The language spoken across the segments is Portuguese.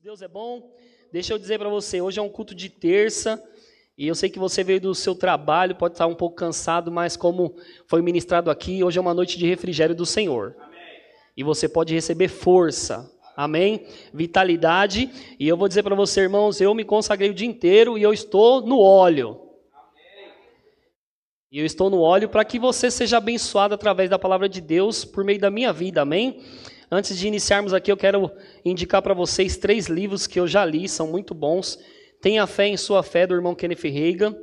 Deus é bom. Deixa eu dizer para você, hoje é um culto de terça e eu sei que você veio do seu trabalho, pode estar um pouco cansado, mas como foi ministrado aqui, hoje é uma noite de refrigério do Senhor. Amém. E você pode receber força, amém? Vitalidade. E eu vou dizer para você, irmãos, eu me consagrei o dia inteiro e eu estou no óleo. E eu estou no óleo para que você seja abençoado através da palavra de Deus por meio da minha vida, amém? Antes de iniciarmos aqui, eu quero indicar para vocês 3 livros que eu já li, são muito bons. Tenha Fé em Sua Fé, do irmão Kenneth Reagan.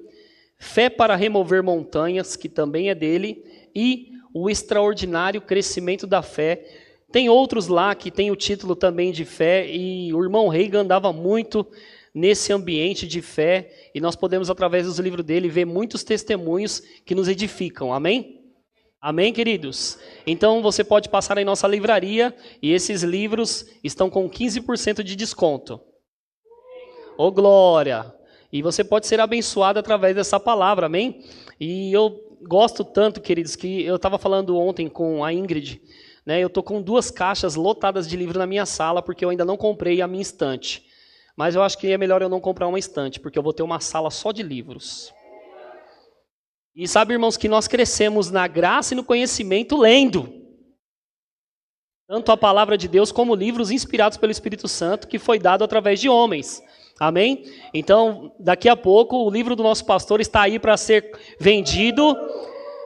Fé para Remover Montanhas, que também é dele. E O Extraordinário Crescimento da Fé. Tem outros lá que tem o título também de fé, e o irmão Reagan andava muito nesse ambiente de fé, e nós podemos, através dos livros dele, ver muitos testemunhos que nos edificam, amém? Amém, queridos? Então, você pode passar em nossa livraria, e esses livros estão com 15% de desconto. Ô, glória! E você pode ser abençoado através dessa palavra, amém? E eu gosto tanto, queridos, que eu estava falando ontem com a Ingrid, né? Eu estou com 2 caixas lotadas de livro na minha sala, porque eu ainda não comprei a minha estante. Mas eu acho que é melhor eu não comprar uma estante, porque eu vou ter uma sala só de livros. E sabe, irmãos, que nós crescemos na graça e no conhecimento lendo. Tanto a palavra de Deus como livros inspirados pelo Espírito Santo, que foi dado através de homens. Amém? Então, daqui a pouco, o livro do nosso pastor está aí para ser vendido.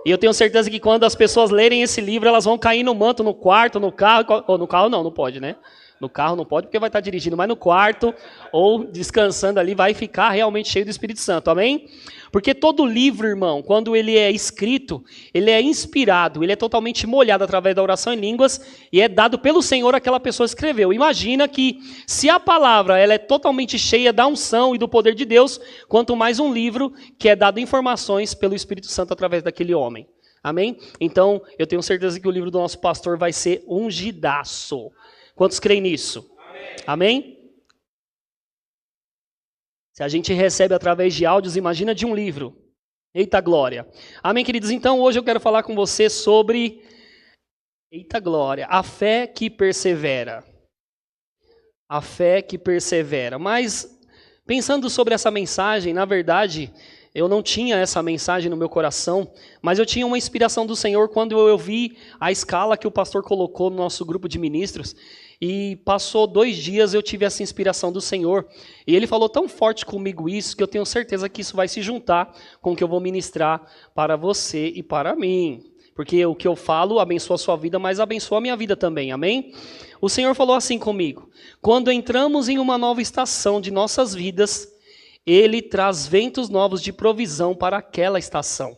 E eu tenho certeza que quando as pessoas lerem esse livro, elas vão cair no manto, no quarto, no carro. Ou no carro não pode, né? No carro não pode porque vai estar dirigindo, mas no quarto ou descansando ali vai ficar realmente cheio do Espírito Santo, amém? Porque todo livro, irmão, quando ele é escrito, ele é inspirado, ele é totalmente molhado através da oração em línguas e é dado pelo Senhor àquela pessoa que escreveu. Imagina que se a palavra ela é totalmente cheia da unção e do poder de Deus, quanto mais um livro que é dado informações pelo Espírito Santo através daquele homem, amém? Então, eu tenho certeza que o livro do nosso pastor vai ser ungidaço. Quantos creem nisso? Amém? Amém? Se a gente recebe através de áudios, imagina de um livro. Eita glória. Amém, queridos? Então, hoje eu quero falar com você sobre... Eita glória. A fé que persevera. A fé que persevera. Mas, pensando sobre essa mensagem, na verdade... Eu não tinha essa mensagem no meu coração, mas eu tinha uma inspiração do Senhor quando eu vi a escala que o pastor colocou no nosso grupo de ministros. E passou 2 dias eu tive essa inspiração do Senhor. E ele falou tão forte comigo isso, que eu tenho certeza que isso vai se juntar com o que eu vou ministrar para você e para mim. Porque o que eu falo abençoa a sua vida, mas abençoa a minha vida também, amém? O Senhor falou assim comigo: quando entramos em uma nova estação de nossas vidas, Ele traz ventos novos de provisão para aquela estação,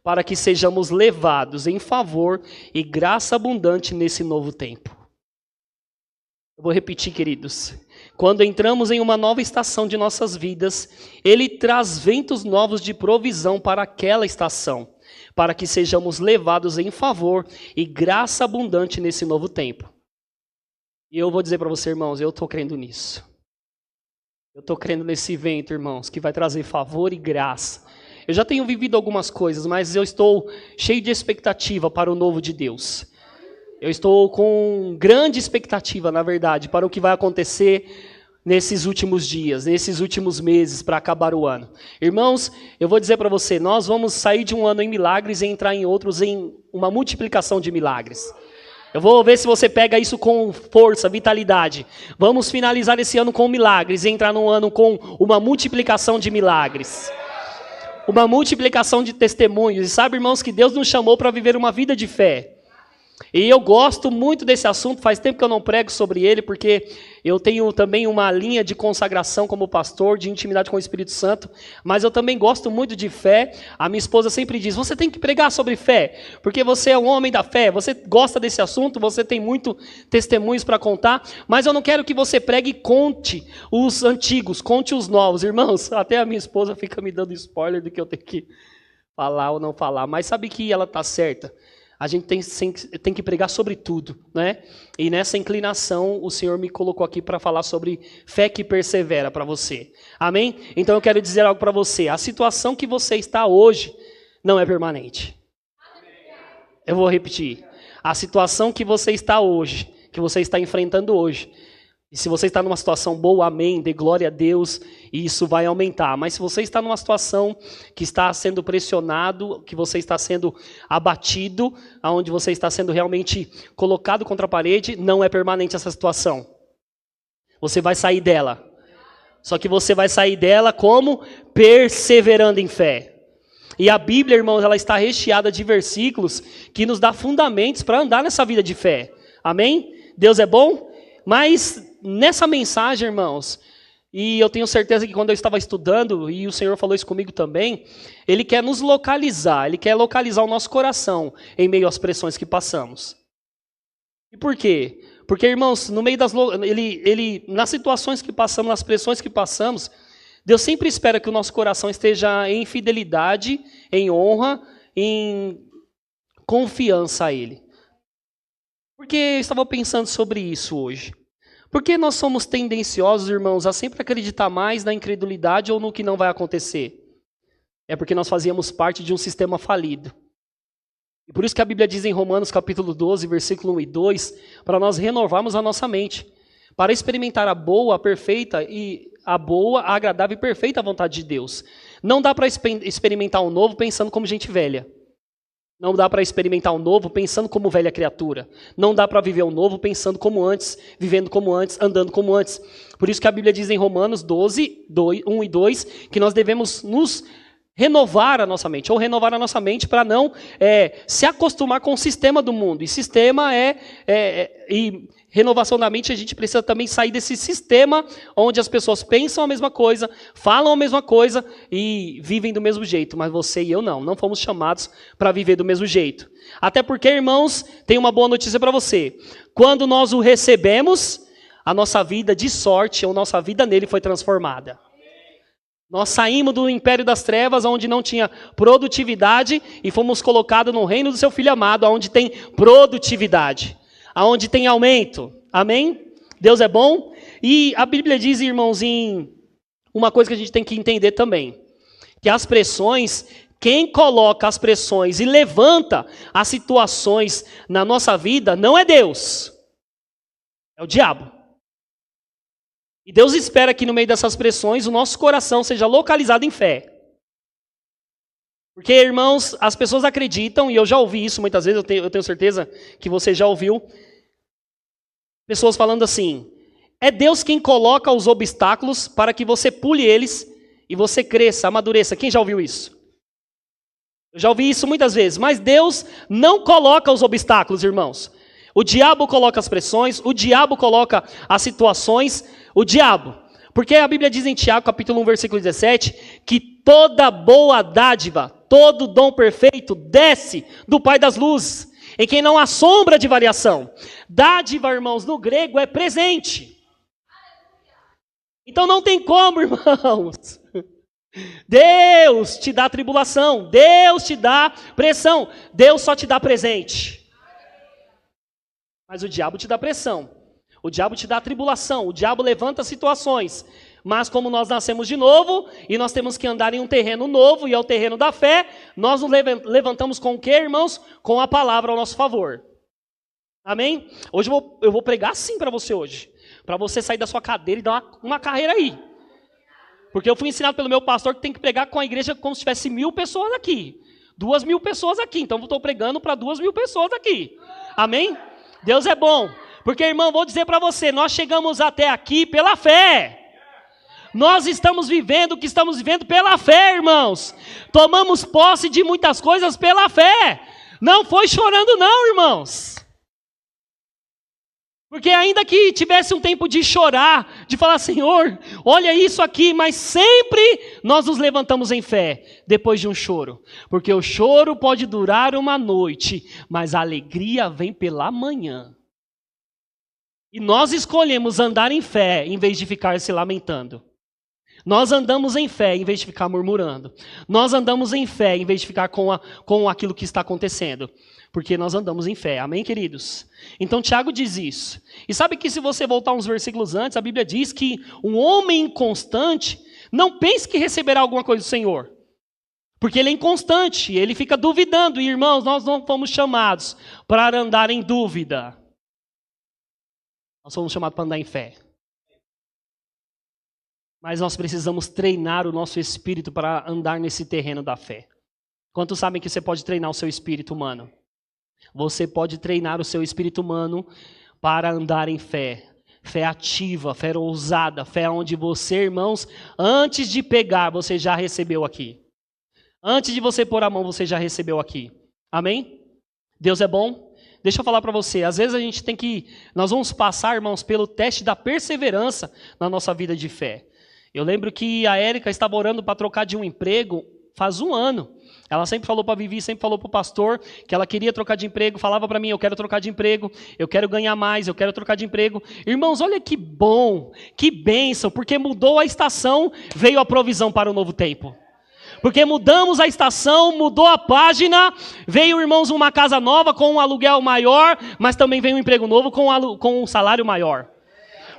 para que sejamos levados em favor e graça abundante nesse novo tempo. Eu vou repetir, queridos. Quando entramos em uma nova estação de nossas vidas, Ele traz ventos novos de provisão para aquela estação, para que sejamos levados em favor e graça abundante nesse novo tempo. E eu vou dizer para você, irmãos, eu estou crendo nisso. Eu estou crendo nesse vento, irmãos, que vai trazer favor e graça. Eu já tenho vivido algumas coisas, mas eu estou cheio de expectativa para o novo de Deus. Eu estou com grande expectativa, na verdade, para o que vai acontecer nesses últimos dias, nesses últimos meses, para acabar o ano. Irmãos, eu vou dizer para você, nós vamos sair de um ano em milagres e entrar em outros em uma multiplicação de milagres. Eu vou ver se você pega isso com força, vitalidade. Vamos finalizar esse ano com milagres e entrar num ano com uma multiplicação de milagres. Uma multiplicação de testemunhos. E sabe, irmãos, que Deus nos chamou para viver uma vida de fé. E eu gosto muito desse assunto, faz tempo que eu não prego sobre ele, porque eu tenho também uma linha de consagração como pastor, de intimidade com o Espírito Santo, mas eu também gosto muito de fé. A minha esposa sempre diz, você tem que pregar sobre fé, porque você é um homem da fé, você gosta desse assunto, você tem muito testemunhos para contar, mas eu não quero que você pregue e conte os antigos, conte os novos. Irmãos, até a minha esposa fica me dando spoiler do que eu tenho que falar ou não falar, mas sabe que ela está certa. A gente tem que pregar sobre tudo, né? E nessa inclinação, o Senhor me colocou aqui para falar sobre fé que persevera para você. Amém? Então eu quero dizer algo para você. A situação que você está hoje não é permanente. Eu vou repetir. A situação que você está hoje, que você está enfrentando hoje, E se você está numa situação boa, amém, dê glória a Deus, e isso vai aumentar. Mas se você está numa situação que está sendo pressionado, que você está sendo abatido, onde você está sendo realmente colocado contra a parede, não é permanente essa situação. Você vai sair dela. Só que você vai sair dela como? Perseverando em fé. E a Bíblia, irmãos, ela está recheada de versículos que nos dá fundamentos para andar nessa vida de fé. Amém? Deus é bom? Mas nessa mensagem, irmãos, e eu tenho certeza que quando eu estava estudando, e o Senhor falou isso comigo também, Ele quer nos localizar, Ele quer localizar o nosso coração em meio às pressões que passamos. E por quê? Porque, irmãos, no meio nas situações que passamos, nas pressões que passamos, Deus sempre espera que o nosso coração esteja em fidelidade, em honra, em confiança a Ele. Porque eu estava pensando sobre isso hoje. Por que nós somos tendenciosos, irmãos, a sempre acreditar mais na incredulidade ou no que não vai acontecer? É porque nós fazíamos parte de um sistema falido. E por isso que a Bíblia diz em Romanos capítulo 12, versículo 1 e 2, para nós renovarmos a nossa mente, para experimentar a boa, a agradável e perfeita vontade de Deus. Não dá para experimentar o novo pensando como gente velha. Não dá para experimentar o novo pensando como velha criatura. Não dá para viver o novo pensando como antes, vivendo como antes, andando como antes. Por isso que a Bíblia diz em Romanos 12, 1 e 2, que nós devemos nos renovar a nossa mente, ou renovar a nossa mente para não se acostumar com o sistema do mundo. E sistema e renovação da mente, a gente precisa também sair desse sistema onde as pessoas pensam a mesma coisa, falam a mesma coisa e vivem do mesmo jeito. Mas você e eu não fomos chamados para viver do mesmo jeito. Até porque, irmãos, tem uma boa notícia para você. Quando nós o recebemos, a nossa vida de sorte, ou nossa vida nele foi transformada. Nós saímos do império das trevas, onde não tinha produtividade, e fomos colocados no reino do seu Filho amado, onde tem produtividade, onde tem aumento. Amém? Deus é bom. E a Bíblia diz, irmãos, em uma coisa que a gente tem que entender também, que as pressões, quem coloca as pressões e levanta as situações na nossa vida, não é Deus, é o diabo. E Deus espera que no meio dessas pressões o nosso coração seja localizado em fé. Porque, irmãos, as pessoas acreditam, e eu já ouvi isso muitas vezes, eu tenho certeza que você já ouviu, pessoas falando assim, é Deus quem coloca os obstáculos para que você pule eles e você cresça, amadureça. Quem já ouviu isso? Eu já ouvi isso muitas vezes, mas Deus não coloca os obstáculos, irmãos. O diabo coloca as pressões, o diabo coloca as situações, o diabo. Porque a Bíblia diz em Tiago, capítulo 1, versículo 17, que toda boa dádiva, todo dom perfeito desce do Pai das luzes, em quem não há sombra de variação. Dádiva, irmãos, no grego é presente. Então não tem como, irmãos. Deus te dá tribulação, Deus te dá pressão, Deus só te dá presente. Mas o diabo te dá pressão, o diabo te dá tribulação, o diabo levanta situações. Mas como nós nascemos de novo, e nós temos que andar em um terreno novo, e é o terreno da fé, nós nos levantamos com o quê, irmãos? Com a palavra ao nosso favor. Amém? Hoje eu vou pregar assim para você hoje, para você sair da sua cadeira e dar uma carreira aí. Porque eu fui ensinado pelo meu pastor que tem que pregar com a igreja como se tivesse 1.000 pessoas aqui. 2.000 pessoas aqui, então eu estou pregando para 2.000 pessoas aqui. Amém? Deus é bom, porque, irmão, vou dizer para você, nós chegamos até aqui pela fé. Nós estamos vivendo o que estamos vivendo pela fé, irmãos. Tomamos posse de muitas coisas pela fé. Não foi chorando não, irmãos. Porque ainda que tivesse um tempo de chorar, de falar, Senhor, olha isso aqui, mas sempre nós nos levantamos em fé, depois de um choro. Porque o choro pode durar uma noite, mas a alegria vem pela manhã. E nós escolhemos andar em fé, em vez de ficar se lamentando. Nós andamos em fé, em vez de ficar murmurando. Nós andamos em fé, em vez de ficar com aquilo que está acontecendo. Porque nós andamos em fé, amém, queridos? Então Tiago diz isso. E sabe que se você voltar uns versículos antes, a Bíblia diz que um homem inconstante não pense que receberá alguma coisa do Senhor. Porque ele é inconstante, ele fica duvidando. E irmãos, nós não fomos chamados para andar em dúvida. Nós fomos chamados para andar em fé. Mas nós precisamos treinar o nosso espírito para andar nesse terreno da fé. Quantos sabem que você pode treinar o seu espírito humano? Você pode treinar o seu espírito humano para andar em fé. Fé ativa, fé ousada, fé onde você, irmãos, antes de pegar, você já recebeu aqui. Antes de você pôr a mão, você já recebeu aqui. Amém? Deus é bom? Deixa eu falar para você, às vezes a gente nós vamos passar, irmãos, pelo teste da perseverança na nossa vida de fé. Eu lembro que a Érica estava orando para trocar de um emprego faz 1 ano. Ela sempre falou para a Vivi, sempre falou para o pastor que ela queria trocar de emprego, falava para mim, eu quero trocar de emprego, eu quero ganhar mais, eu quero trocar de emprego. Irmãos, olha que bom, que bênção, porque mudou a estação, veio a provisão para o novo tempo. Porque mudamos a estação, mudou a página, veio, irmãos, uma casa nova com um aluguel maior, mas também veio um emprego novo com um salário maior.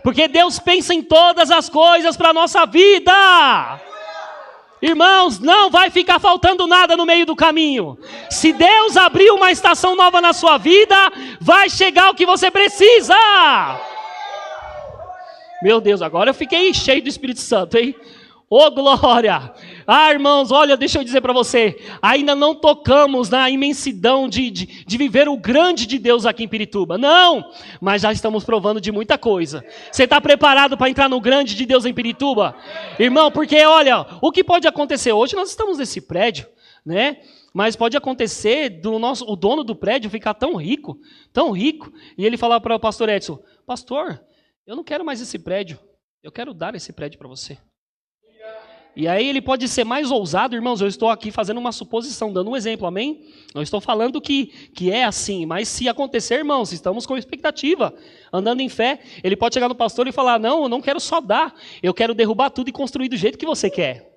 Porque Deus pensa em todas as coisas para a nossa vida. Irmãos, não vai ficar faltando nada no meio do caminho. Se Deus abrir uma estação nova na sua vida, vai chegar o que você precisa. Meu Deus, agora eu fiquei cheio do Espírito Santo, hein? Ô, glória! Ah, irmãos, olha, deixa eu dizer para você, ainda não tocamos na imensidão de viver o grande de Deus aqui em Pirituba. Não, mas já estamos provando de muita coisa. Você está preparado para entrar no grande de Deus em Pirituba? Irmão, porque olha, o que pode acontecer hoje, nós estamos nesse prédio, né? Mas pode acontecer o dono do prédio ficar tão rico, e ele falar para o pastor Edson, pastor, eu não quero mais esse prédio, eu quero dar esse prédio para você. E aí ele pode ser mais ousado, irmãos, eu estou aqui fazendo uma suposição, dando um exemplo, amém? Não estou falando que é assim, mas se acontecer, irmãos, estamos com expectativa, andando em fé, ele pode chegar no pastor e falar, não, eu não quero só dar, eu quero derrubar tudo e construir do jeito que você quer.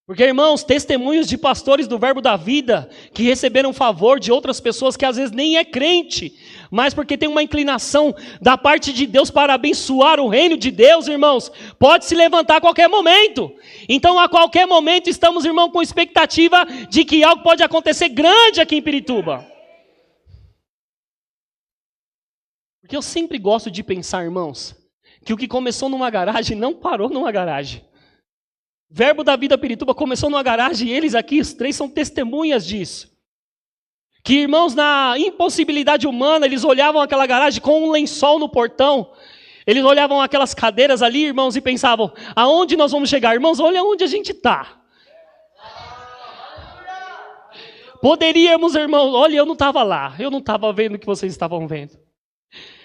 Porque, irmãos, testemunhos de pastores do Verbo da Vida que receberam favor de outras pessoas que às vezes nem é crente, mas porque tem uma inclinação da parte de Deus para abençoar o reino de Deus, irmãos, pode se levantar a qualquer momento. Então, a qualquer momento, estamos, irmão, com expectativa de que algo pode acontecer grande aqui em Pirituba. Porque eu sempre gosto de pensar, irmãos, que o que começou numa garagem não parou numa garagem. Verbo da Vida Pirituba começou numa garagem e eles aqui, os 3, são testemunhas disso. Que, irmãos, na impossibilidade humana, eles olhavam aquela garagem com um lençol no portão. Eles olhavam aquelas cadeiras ali, irmãos, e pensavam, aonde nós vamos chegar? Irmãos, olha onde a gente está. Poderíamos, irmãos, olha, eu não estava lá, eu não estava vendo o que vocês estavam vendo.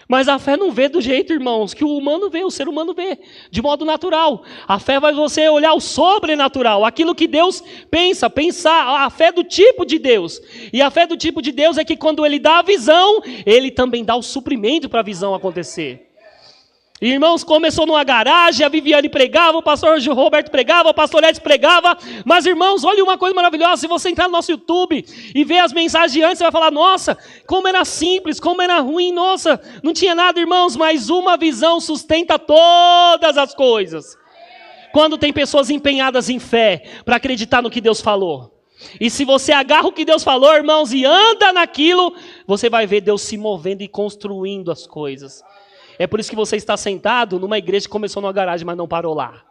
Mas a fé não vê do jeito, irmãos, que o humano vê, o ser humano vê, de modo natural. A fé vai você olhar o sobrenatural, aquilo que Deus pensar, a fé do tipo de Deus. E a fé do tipo de Deus é que quando Ele dá a visão, Ele também dá o suprimento para a visão acontecer. E, irmãos, começou numa garagem, a Viviane pregava, o pastor Roberto pregava, o pastor Edson pregava. Mas, irmãos, olha uma coisa maravilhosa, se você entrar no nosso YouTube e ver as mensagens de antes, você vai falar, nossa, como era simples, como era ruim, nossa, não tinha nada, irmãos, mas uma visão sustenta todas as coisas. Quando tem pessoas empenhadas em fé, para acreditar no que Deus falou. E se você agarra o que Deus falou, irmãos, e anda naquilo, você vai ver Deus se movendo e construindo as coisas. É por isso que você está sentado numa igreja que começou numa garagem, mas não parou lá.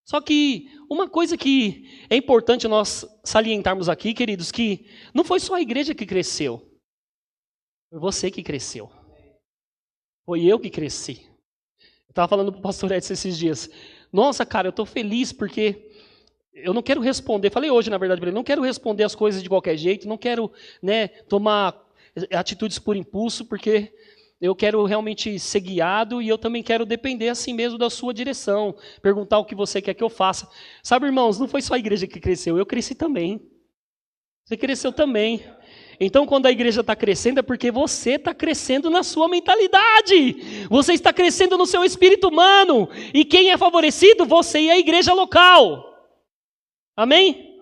Só que uma coisa que é importante nós salientarmos aqui, queridos, que não foi só a igreja que cresceu. Foi você que cresceu. Foi eu que cresci. Eu estava falando para o pastor Edson esses dias. Nossa, cara, eu estou feliz porque eu não quero responder. Falei hoje, na verdade, para ele, não quero responder as coisas de qualquer jeito, não quero, tomar atitudes por impulso, porque eu quero realmente ser guiado e eu também quero depender assim mesmo da sua direção. Perguntar o que você quer que eu faça. Sabe, irmãos, não foi só a igreja que cresceu, eu cresci também. Você cresceu também. Então, quando a igreja está crescendo, é porque você está crescendo na sua mentalidade. Você está crescendo no seu espírito humano. E quem é favorecido? Você e a igreja local. Amém?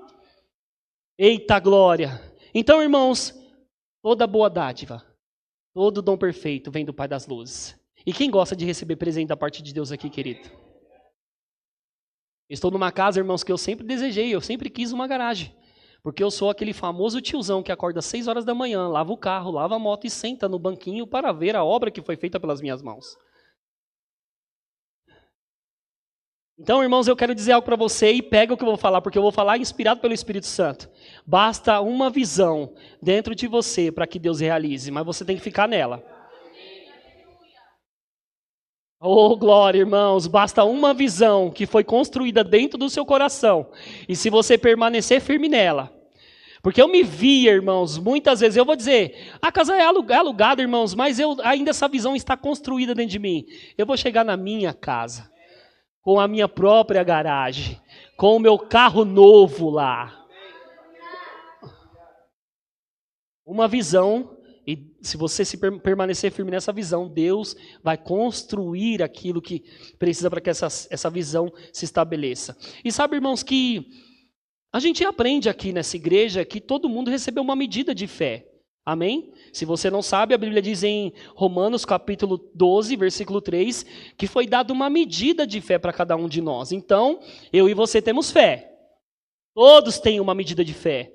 Eita glória. Então, irmãos, toda boa dádiva, todo dom perfeito vem do Pai das Luzes. E quem gosta de receber presente da parte de Deus aqui, querido? Estou numa casa, irmãos, que eu sempre desejei, eu sempre quis uma garagem. Porque eu sou aquele famoso tiozão que acorda às 6 horas da manhã, lava o carro, lava a moto e senta no banquinho para ver a obra que foi feita pelas minhas mãos. Então, irmãos, eu quero dizer algo para você e pega o que eu vou falar, porque eu vou falar inspirado pelo Espírito Santo. Basta uma visão dentro de você para que Deus realize, mas você tem que ficar nela. Oh, glória, irmãos, basta uma visão que foi construída dentro do seu coração. E se você permanecer firme nela. Porque eu me via, irmãos, muitas vezes, eu vou dizer, a casa é alugada, irmãos, mas ainda essa visão está construída dentro de mim. Eu vou chegar na minha casa, com a minha própria garagem, com o meu carro novo lá. Uma visão. E se você permanecer firme nessa visão, Deus vai construir aquilo que precisa para que essa visão se estabeleça. E sabe, irmãos, que a gente aprende aqui nessa igreja que todo mundo recebeu uma medida de fé. Amém? Se você não sabe, a Bíblia diz em Romanos capítulo 12, versículo 3, que foi dada uma medida de fé para cada um de nós. Então, eu e você temos fé. Todos têm uma medida de fé.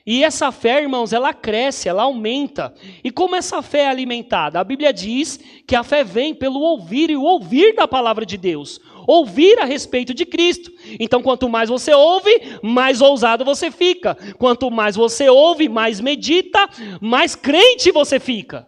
E essa fé, irmãos, ela cresce, ela aumenta. E como essa fé é alimentada? A Bíblia diz que a fé vem pelo ouvir e o ouvir da palavra de Deus. Ouvir a respeito de Cristo. Então, quanto mais você ouve, mais ousado você fica. Quanto mais você ouve, mais medita, mais crente você fica.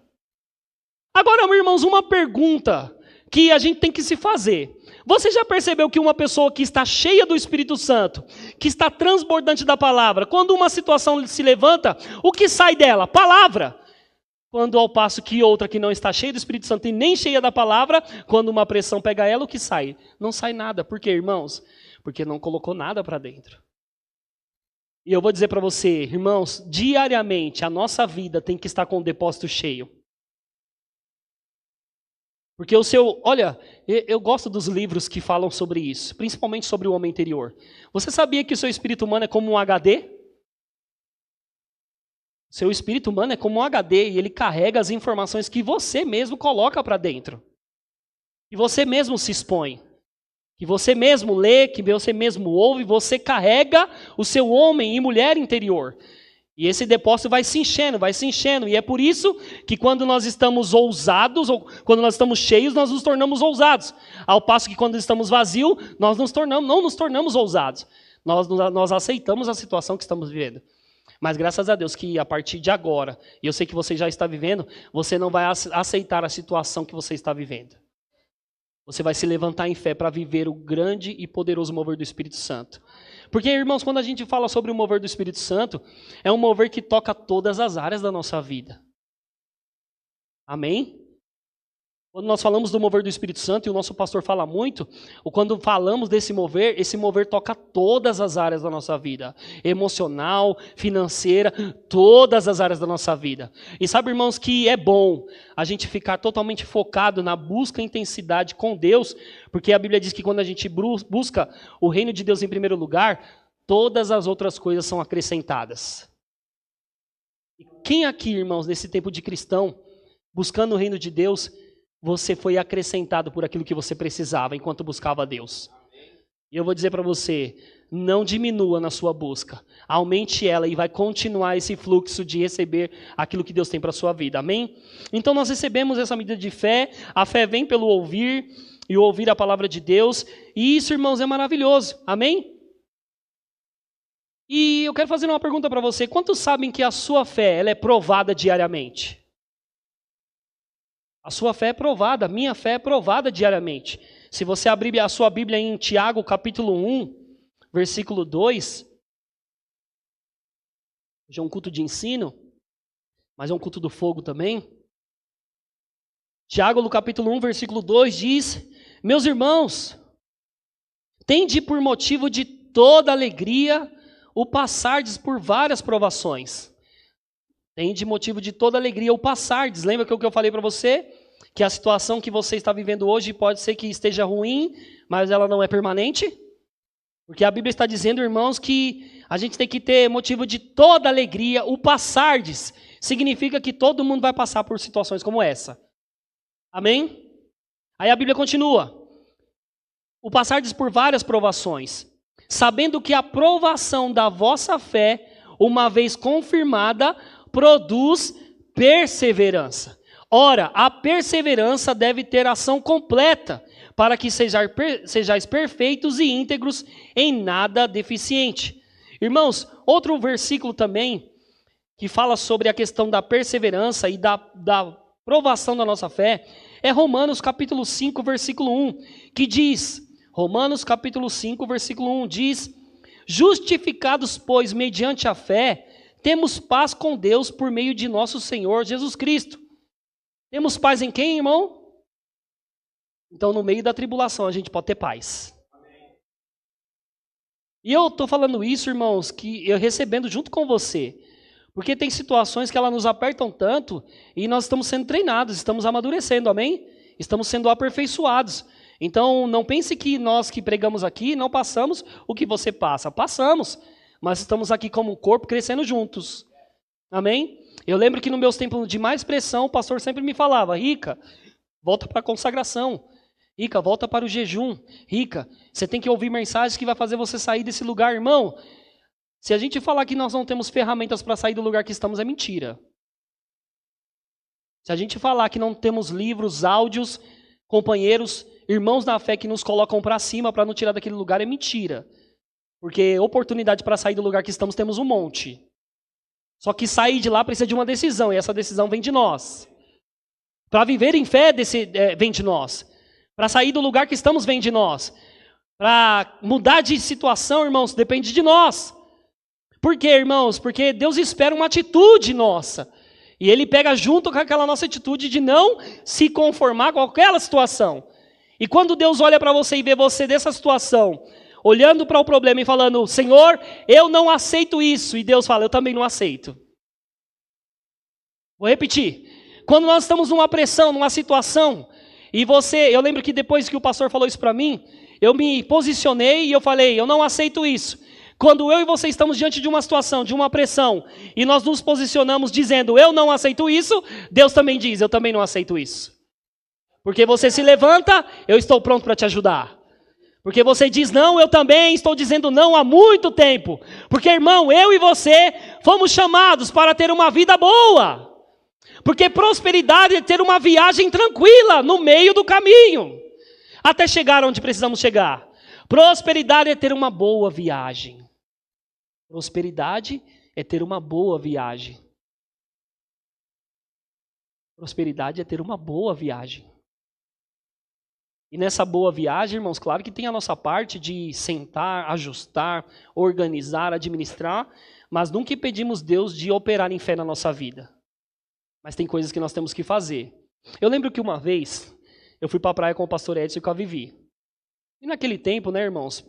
Agora, meus irmãos, uma pergunta que a gente tem que se fazer. Você já percebeu que uma pessoa que está cheia do Espírito Santo, que está transbordante da palavra, quando uma situação se levanta, o que sai dela? Palavra. Quando ao passo que outra que não está cheia do Espírito Santo e nem cheia da palavra, quando uma pressão pega ela, o que sai? Não sai nada. Por quê, irmãos? Porque não colocou nada para dentro. E eu vou dizer para você, irmãos, diariamente a nossa vida tem que estar com o depósito cheio. Porque olha, eu gosto dos livros que falam sobre isso, principalmente sobre o homem interior. Você sabia que o seu espírito humano é como um HD? Seu espírito humano é como um HD e ele carrega as informações que você mesmo coloca para dentro. Que você mesmo se expõe. Que você mesmo lê, que você mesmo ouve, você carrega o seu homem e mulher interior. E esse depósito vai se enchendo. E é por isso que quando nós estamos ousados, ou quando nós estamos cheios, nós nos tornamos ousados. Ao passo que quando estamos vazios, nós não nos tornamos ousados. Nós aceitamos a situação que estamos vivendo. Mas graças a Deus que a partir de agora, e eu sei que você já está vivendo, você não vai aceitar a situação que você está vivendo. Você vai se levantar em fé para viver o grande e poderoso mover do Espírito Santo. Porque, irmãos, quando a gente fala sobre o mover do Espírito Santo, é um mover que toca todas as áreas da nossa vida. Amém? Quando nós falamos do mover do Espírito Santo, e o nosso pastor fala muito, ou quando falamos desse mover, esse mover toca todas as áreas da nossa vida. Emocional, financeira, todas as áreas da nossa vida. E sabe, irmãos, que é bom a gente ficar totalmente focado na busca e intensidade com Deus, porque a Bíblia diz que quando a gente busca o reino de Deus em primeiro lugar, todas as outras coisas são acrescentadas. E quem aqui, irmãos, nesse tempo de cristão, buscando o reino de Deus, você foi acrescentado por aquilo que você precisava enquanto buscava a Deus. E eu vou dizer para você, não diminua na sua busca. Aumente ela e vai continuar esse fluxo de receber aquilo que Deus tem para a sua vida. Amém? Então nós recebemos essa medida de fé. A fé vem pelo ouvir e ouvir a palavra de Deus. E isso, irmãos, é maravilhoso. Amém? E eu quero fazer uma pergunta para você. Quantos sabem que a sua fé ela é provada diariamente? A sua fé é provada, a minha fé é provada diariamente. Se você abrir a sua Bíblia em Tiago, capítulo 1, versículo 2, hoje é um culto de ensino, mas é um culto do fogo também. Tiago, no capítulo 1, versículo 2, diz: meus irmãos, tende por motivo de toda alegria o passardes por várias provações. Tende motivo de toda alegria o passardes. Lembra que o que eu falei para você? Que a situação que você está vivendo hoje pode ser que esteja ruim, mas ela não é permanente. Porque a Bíblia está dizendo, irmãos, que a gente tem que ter motivo de toda alegria o passardes. Significa que todo mundo vai passar por situações como essa. Amém? Aí a Bíblia continua. O passardes por várias provações, sabendo que a provação da vossa fé, uma vez confirmada, produz perseverança. Ora, a perseverança deve ter ação completa, para que sejais perfeitos e íntegros, em nada deficiente. Irmãos, outro versículo também, que fala sobre a questão da perseverança e da provação da nossa fé, é Romanos capítulo 5, versículo 1, que diz, Romanos capítulo 5, versículo 1, diz: justificados, pois, mediante a fé, temos paz com Deus por meio de nosso Senhor Jesus Cristo. Temos paz em quem, irmão? Então, no meio da tribulação, a gente pode ter paz. E eu estou falando isso, irmãos, que eu recebendo junto com você. Porque tem situações que elas nos apertam tanto e nós estamos sendo treinados, estamos amadurecendo, amém? Estamos sendo aperfeiçoados. Então, não pense que nós que pregamos aqui não passamos o que você passa. Passamos, mas estamos aqui como um corpo crescendo juntos. Amém? Eu lembro que nos meus tempos de mais pressão, o pastor sempre me falava: Rica, volta para a consagração. Rica, volta para o jejum. Rica, você tem que ouvir mensagens que vai fazer você sair desse lugar, irmão. Se a gente falar que nós não temos ferramentas para sair do lugar que estamos, é mentira. Se a gente falar que não temos livros, áudios, companheiros, irmãos na fé que nos colocam para cima para nos tirar daquele lugar, é mentira. Porque oportunidade para sair do lugar que estamos temos um monte. Só que sair de lá precisa de uma decisão, e essa decisão vem de nós. Para viver em fé vem de nós. Para sair do lugar que estamos vem de nós. Para mudar de situação, irmãos, depende de nós. Por quê, irmãos? Porque Deus espera uma atitude nossa. E Ele pega junto com aquela nossa atitude de não se conformar com aquela situação. E quando Deus olha para você e vê você dessa situação, olhando para o problema e falando: Senhor, eu não aceito isso. E Deus fala: eu também não aceito. Vou repetir. Quando nós estamos numa pressão, numa situação, e eu lembro que depois que o pastor falou isso para mim, eu me posicionei e eu falei: eu não aceito isso. Quando eu e você estamos diante de uma situação, de uma pressão, e nós nos posicionamos dizendo: eu não aceito isso, Deus também diz: eu também não aceito isso. Porque você se levanta, eu estou pronto para te ajudar. Porque você diz não, eu também estou dizendo não há muito tempo. Porque, irmão, eu e você fomos chamados para ter uma vida boa. Porque prosperidade é ter uma viagem tranquila no meio do caminho, até chegar onde precisamos chegar. Prosperidade é ter uma boa viagem. Prosperidade é ter uma boa viagem. Prosperidade é ter uma boa viagem. E nessa boa viagem, irmãos, claro que tem a nossa parte de sentar, ajustar, organizar, administrar, mas nunca impedimos Deus de operar em fé na nossa vida. Mas tem coisas que nós temos que fazer. Eu lembro que uma vez eu fui para a praia com o pastor Edson e com a Vivi. E naquele tempo, né, irmãos,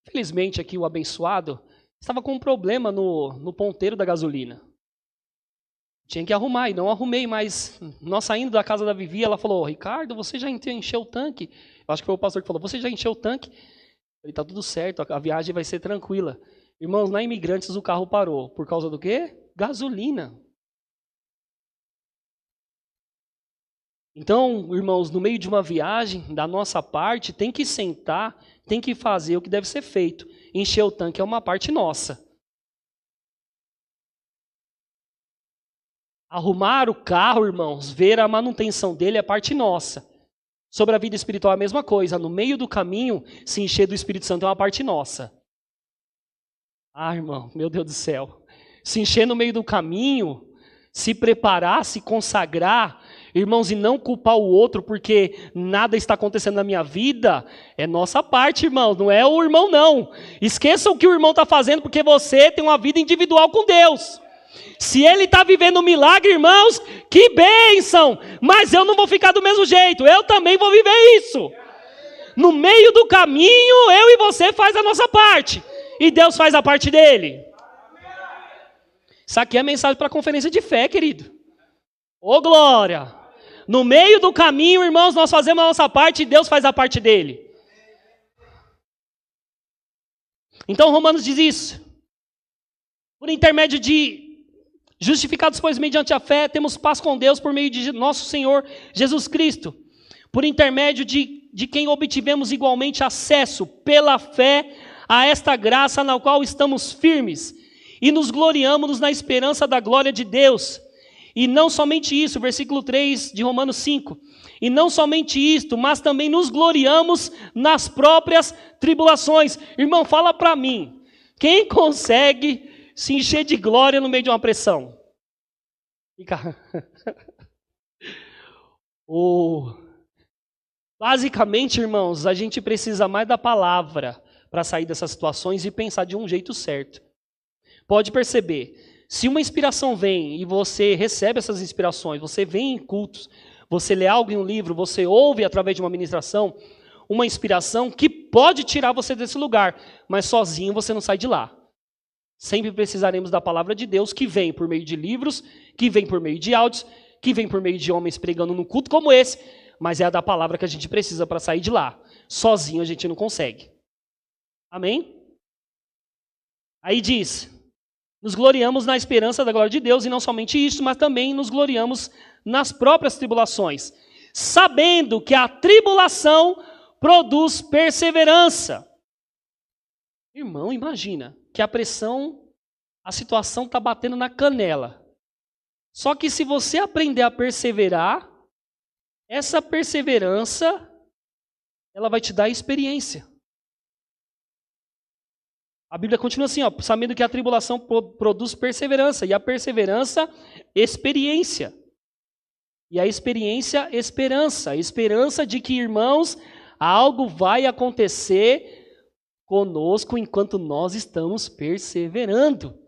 felizmente aqui o abençoado estava com um problema no ponteiro da gasolina. Tinha que arrumar, e não arrumei, mas nós saindo da casa da Vivi, ela falou: Ricardo, você já encheu o tanque? Eu acho que foi o pastor que falou: você já encheu o tanque? Eu falei: tá tudo certo, a viagem vai ser tranquila. Irmãos, na Imigrantes o carro parou. Por causa do quê? Gasolina. Então, irmãos, no meio de uma viagem, da nossa parte, tem que sentar, tem que fazer o que deve ser feito. Encher o tanque é uma parte nossa. Arrumar o carro, irmãos, ver a manutenção dele é parte nossa. Sobre a vida espiritual é a mesma coisa. No meio do caminho, se encher do Espírito Santo é uma parte nossa. Ah, irmão, meu Deus do céu. Se encher no meio do caminho, se preparar, se consagrar, irmãos, e não culpar o outro porque nada está acontecendo na minha vida, é nossa parte, irmãos, não é o irmão, não. Esqueçam o que o irmão está fazendo, porque você tem uma vida individual com Deus. Se ele está vivendo um milagre, irmãos, que bênção! Mas eu não vou ficar do mesmo jeito, eu também vou viver isso. No meio do caminho, eu e você faz a nossa parte, e Deus faz a parte dele. Isso aqui é mensagem para a conferência de fé, querido. Ô glória! No meio do caminho, irmãos, nós fazemos a nossa parte e Deus faz a parte dele. Então Romanos diz isso. Por intermédio de justificados, pois, mediante a fé, temos paz com Deus por meio de nosso Senhor Jesus Cristo. Por intermédio de quem obtivemos igualmente acesso pela fé a esta graça na qual estamos firmes e nos gloriamos na esperança da glória de Deus. E não somente isso, versículo 3 de Romanos 5. E não somente isto, mas também nos gloriamos nas próprias tribulações. Irmão, fala para mim, quem consegue se encher de glória no meio de uma pressão? Basicamente, irmãos, a gente precisa mais da palavra para sair dessas situações e pensar de um jeito certo. Pode perceber, se uma inspiração vem e você recebe essas inspirações, você vem em cultos, você lê algo em um livro, você ouve através de uma ministração, uma inspiração que pode tirar você desse lugar, mas sozinho você não sai de lá. Sempre precisaremos da palavra de Deus, que vem por meio de livros, que vem por meio de áudios, que vem por meio de homens pregando num culto como esse, mas é a da palavra que a gente precisa para sair de lá. Sozinho a gente não consegue. Amém? Aí diz, nos gloriamos na esperança da glória de Deus, e não somente isso, mas também nos gloriamos nas próprias tribulações, sabendo que a tribulação produz perseverança. Irmão, imagina que a pressão, a situação está batendo na canela. Só que se você aprender a perseverar, essa perseverança, ela vai te dar experiência. A Bíblia continua assim, ó, sabendo que a tribulação produz perseverança, e a perseverança, experiência. E a experiência, esperança. A esperança de que, irmãos, algo vai acontecer conosco enquanto nós estamos perseverando.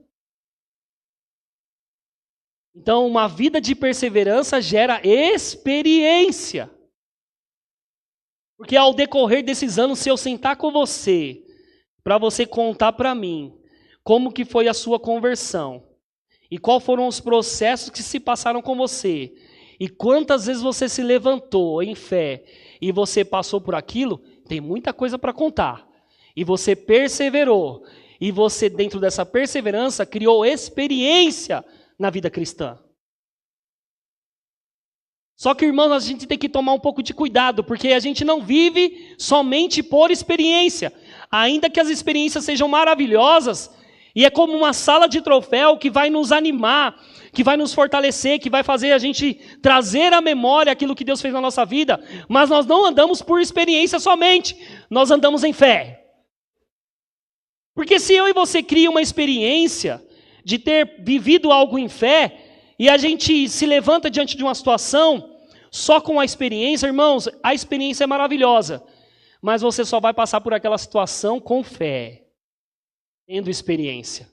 Então, uma vida de perseverança gera experiência. Porque ao decorrer desses anos, se eu sentar com você, para você contar para mim como que foi a sua conversão, e quais foram os processos que se passaram com você, e quantas vezes você se levantou em fé, e você passou por aquilo, tem muita coisa para contar. E você perseverou, e você dentro dessa perseverança criou experiência na vida cristã. Só que, irmãos, a gente tem que tomar um pouco de cuidado, porque a gente não vive somente por experiência. Ainda que as experiências sejam maravilhosas, e é como uma sala de troféu que vai nos animar, que vai nos fortalecer, que vai fazer a gente trazer à memória aquilo que Deus fez na nossa vida, mas nós não andamos por experiência somente, nós andamos em fé. Porque se eu e você cria uma experiência de ter vivido algo em fé, e a gente se levanta diante de uma situação, só com a experiência, irmãos, a experiência é maravilhosa, mas você só vai passar por aquela situação com fé, tendo experiência.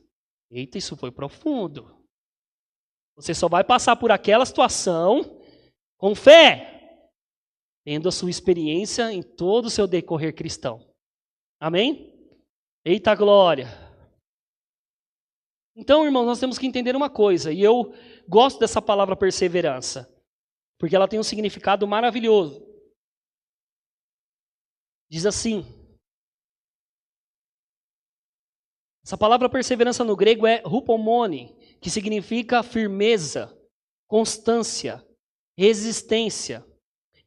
Eita, isso foi profundo. Você só vai passar por aquela situação com fé, tendo a sua experiência em todo o seu decorrer cristão. Amém? Eita glória! Então, irmãos, nós temos que entender uma coisa, e eu gosto dessa palavra perseverança, porque ela tem um significado maravilhoso. Diz assim, essa palavra perseverança no grego é hupomone, que significa firmeza, constância, resistência,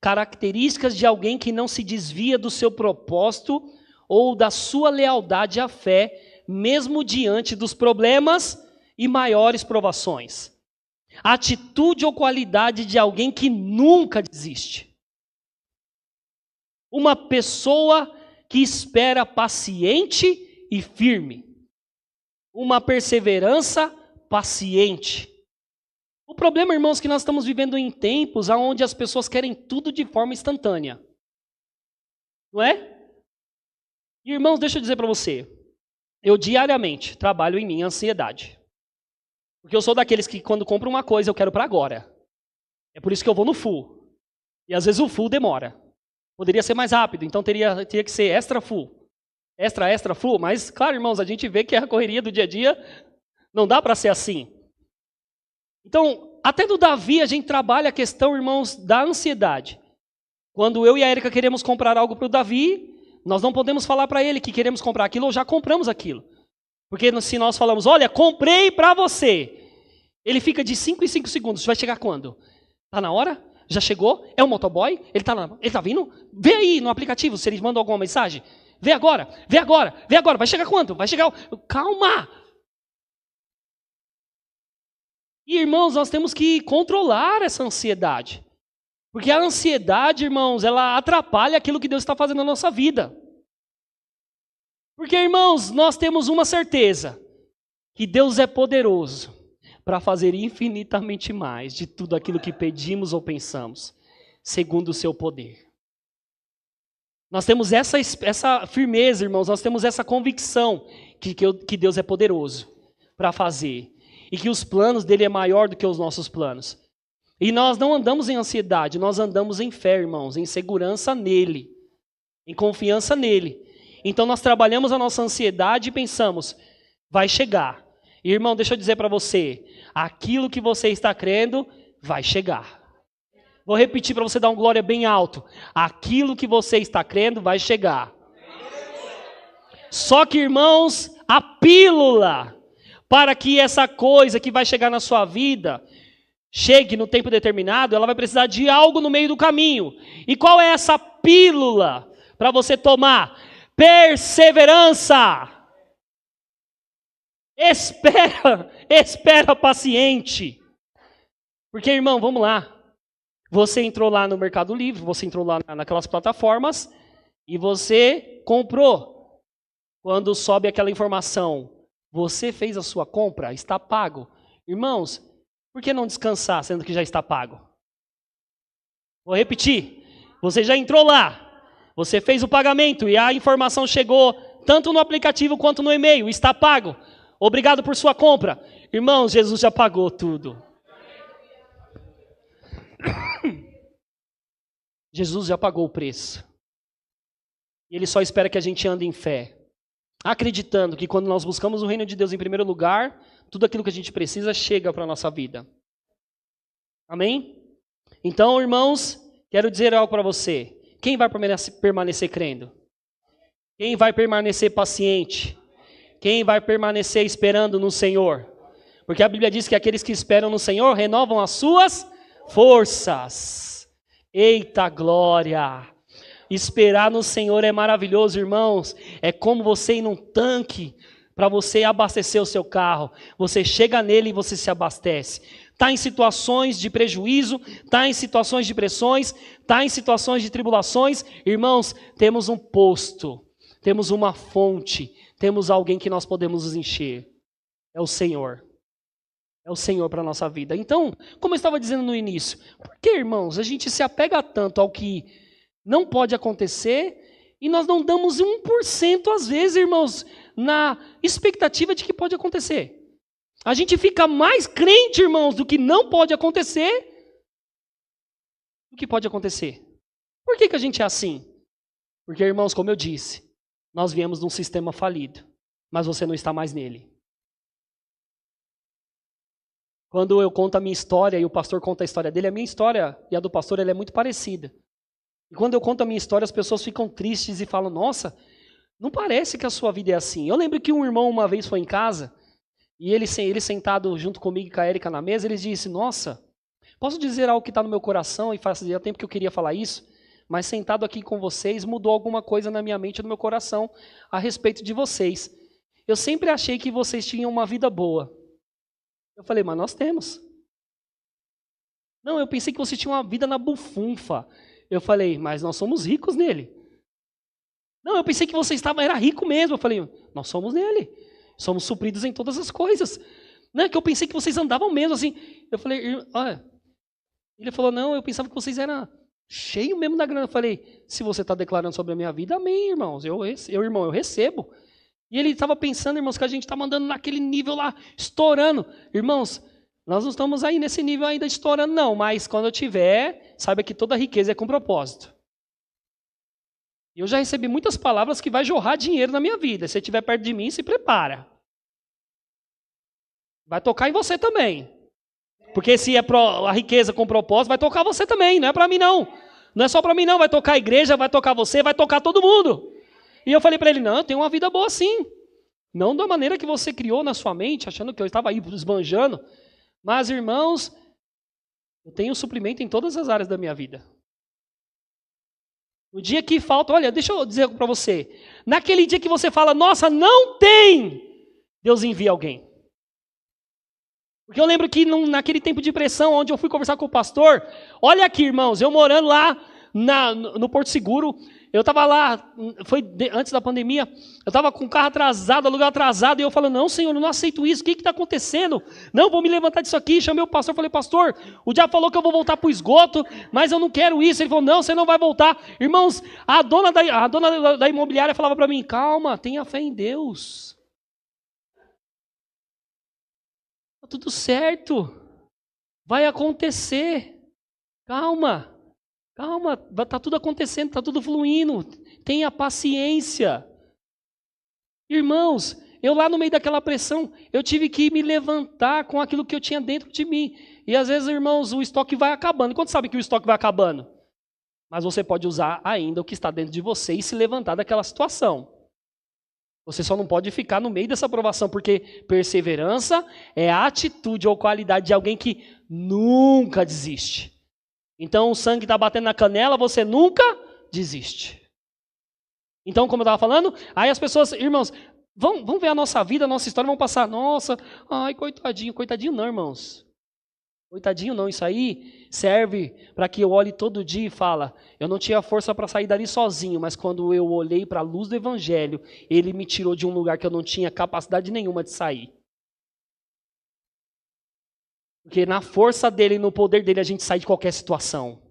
características de alguém que não se desvia do seu propósito ou da sua lealdade à fé, mesmo diante dos problemas e maiores provações. Atitude ou qualidade de alguém que nunca desiste. Uma pessoa que espera paciente e firme. Uma perseverança paciente. O problema, irmãos, é que nós estamos vivendo em tempos onde as pessoas querem tudo de forma instantânea. Não é? E, irmãos, deixa eu dizer para você, eu diariamente trabalho em minha ansiedade. Porque eu sou daqueles que quando compro uma coisa eu quero para agora. É por isso que eu vou no full. E às vezes o full demora. Poderia ser mais rápido, então teria que ser extra full. Extra full, mas claro, irmãos, a gente vê que a correria do dia a dia não dá para ser assim. Então, até do Davi a gente trabalha a questão, irmãos, da ansiedade. Quando eu e a Érica queremos comprar algo para o Davi, nós não podemos falar para ele que queremos comprar aquilo ou já compramos aquilo. Porque se nós falamos, olha, comprei para você, ele fica de 5 em 5 segundos. Vai chegar quando? Está na hora? Já chegou? É o motoboy? Ele tá vindo? Vê aí no aplicativo se eles mandam alguma mensagem. Vê agora. Vai chegar quando? Vai chegar... Calma! E, irmãos, nós temos que controlar essa ansiedade. Porque a ansiedade, irmãos, ela atrapalha aquilo que Deus está fazendo na nossa vida. Porque, irmãos, nós temos uma certeza, que Deus é poderoso para fazer infinitamente mais de tudo aquilo que pedimos ou pensamos, segundo o seu poder. Nós temos essa firmeza, irmãos, nós temos essa convicção que Deus é poderoso para fazer. E que os planos dele é maior do que os nossos planos. E nós não andamos em ansiedade, nós andamos em fé, irmãos, em segurança nele, em confiança nele. Então nós trabalhamos a nossa ansiedade e pensamos, vai chegar. E, irmão, deixa eu dizer para você, aquilo que você está crendo vai chegar. Vou repetir para você dar um glória bem alto. Aquilo que você está crendo vai chegar. Só que, irmãos, a pílula para que essa coisa que vai chegar na sua vida chegue no tempo determinado, ela vai precisar de algo no meio do caminho. E qual é essa pílula para você tomar? Perseverança. Espera paciente. Porque, irmão, vamos lá. Você entrou lá no Mercado Livre, você entrou lá naquelas plataformas e você comprou. Quando sobe aquela informação, você fez a sua compra, está pago. Irmãos, por que não descansar, sendo que já está pago? Vou repetir. Você já entrou lá, você fez o pagamento e a informação chegou tanto no aplicativo quanto no e-mail, está pago. Obrigado por sua compra. Irmãos, Jesus já pagou tudo. Jesus já pagou o preço. E Ele só espera que a gente ande em fé. Acreditando que quando nós buscamos o reino de Deus em primeiro lugar, tudo aquilo que a gente precisa chega para a nossa vida. Amém? Então, irmãos, quero dizer algo para você. Quem vai permanecer crendo? Quem vai permanecer paciente? Quem vai permanecer esperando no Senhor? Porque a Bíblia diz que aqueles que esperam no Senhor renovam as suas forças. Eita glória! Esperar no Senhor é maravilhoso, irmãos. É como você ir num tanque para você abastecer o seu carro. Você chega nele e você se abastece. Está em situações de prejuízo, está em situações de pressões, está em situações de tribulações. Irmãos, temos um posto, temos uma fonte, temos alguém que nós podemos nos encher. É o Senhor. É o Senhor para a nossa vida. Então, como eu estava dizendo no início, por que, irmãos, a gente se apega tanto ao que não pode acontecer e nós não damos 1% às vezes, irmãos, na expectativa de que pode acontecer? A gente fica mais crente, irmãos, do que não pode acontecer do que pode acontecer. Por que a gente é assim? Porque, irmãos, como eu disse, nós viemos de um sistema falido, mas você não está mais nele. Quando eu conto a minha história e o pastor conta a história dele, a minha história e a do pastor ela é muito parecida. E quando eu conto a minha história, as pessoas ficam tristes e falam, nossa, não parece que a sua vida é assim. Eu lembro que um irmão uma vez foi em casa, e ele sentado junto comigo e com a Érica na mesa, ele disse, nossa, posso dizer algo que está no meu coração, e fazia tempo que eu queria falar isso, mas sentado aqui com vocês, mudou alguma coisa na minha mente e no meu coração a respeito de vocês. Eu sempre achei que vocês tinham uma vida boa. Eu falei, mas nós temos. Não, eu pensei que você tinha uma vida na bufunfa. Eu falei, mas nós somos ricos nele. Não, eu pensei que você era rico mesmo. Eu falei, nós somos nele. Somos supridos em todas as coisas. Não, é que eu pensei que vocês andavam mesmo assim. Eu falei, olha. Ele falou, não, eu pensava que vocês eram cheios mesmo da grana. Eu falei, se você está declarando sobre a minha vida, amém, irmãos. Eu recebo. E ele estava pensando, irmãos, que a gente está mandando naquele nível lá, estourando. Irmãos, nós não estamos aí nesse nível ainda estourando, não. Mas quando eu tiver, saiba que toda riqueza é com propósito. E eu já recebi muitas palavras que vai jorrar dinheiro na minha vida. Se você estiver perto de mim, se prepara. Vai tocar em você também. Porque se é a riqueza com propósito, vai tocar você também. Não é para mim, não. Não é só para mim, não. Vai tocar a igreja, vai tocar você, vai tocar todo mundo. E eu falei para ele, não, eu tenho uma vida boa sim. Não da maneira que você criou na sua mente, achando que eu estava aí esbanjando. Mas, irmãos, eu tenho suprimento em todas as áreas da minha vida. No dia que falta, olha, deixa eu dizer para você. Naquele dia que você fala, nossa, não tem, Deus envia alguém. Porque eu lembro que naquele tempo de pressão, onde eu fui conversar com o pastor, olha aqui, irmãos, eu morando lá no Porto Seguro, eu estava lá, antes da pandemia, eu estava com o carro atrasado, aluguel atrasado, e eu falando, não, Senhor, eu não aceito isso, o que está acontecendo? Não, vou me levantar disso aqui, chamei o pastor, falei, pastor, o diabo falou que eu vou voltar para o esgoto, mas eu não quero isso. Ele falou, não, você não vai voltar. Irmãos, a dona da imobiliária falava para mim, calma, tenha fé em Deus. Está tudo certo, vai acontecer, calma. Calma, está tudo acontecendo, está tudo fluindo. Tenha paciência. Irmãos, eu lá no meio daquela pressão, eu tive que me levantar com aquilo que eu tinha dentro de mim. E às vezes, irmãos, o estoque vai acabando. Quando sabe que o estoque vai acabando? Mas você pode usar ainda o que está dentro de você e se levantar daquela situação. Você só não pode ficar no meio dessa provação, porque perseverança é a atitude ou qualidade de alguém que nunca desiste. Então o sangue está batendo na canela, você nunca desiste. Então, como eu estava falando, aí as pessoas, irmãos, vão ver a nossa vida, a nossa história, vão passar, nossa, ai, coitadinho, coitadinho não, irmãos. Coitadinho não, isso aí serve para que eu olhe todo dia e fala, eu não tinha força para sair dali sozinho, mas quando eu olhei para a luz do Evangelho, ele me tirou de um lugar que eu não tinha capacidade nenhuma de sair. Porque na força dele e no poder dele a gente sai de qualquer situação.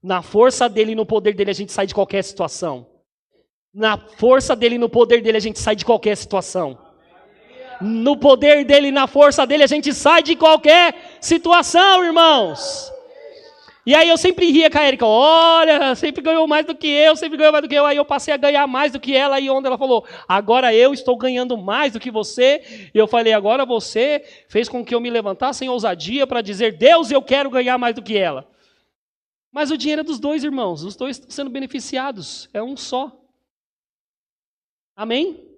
Na força dele e no poder dele a gente sai de qualquer situação. Na força dele e no poder dele a gente sai de qualquer situação. No poder dele e na força dele a gente sai de qualquer situação, irmãos. E aí eu sempre ria com a Érica, olha, sempre ganhou mais do que eu, sempre ganhou mais do que eu. Aí eu passei a ganhar mais do que ela, aí onde ela falou, agora eu estou ganhando mais do que você. E eu falei, agora você fez com que eu me levantasse em ousadia para dizer, Deus, eu quero ganhar mais do que ela. Mas o dinheiro é dos dois, irmãos, os dois estão sendo beneficiados, é um só. Amém?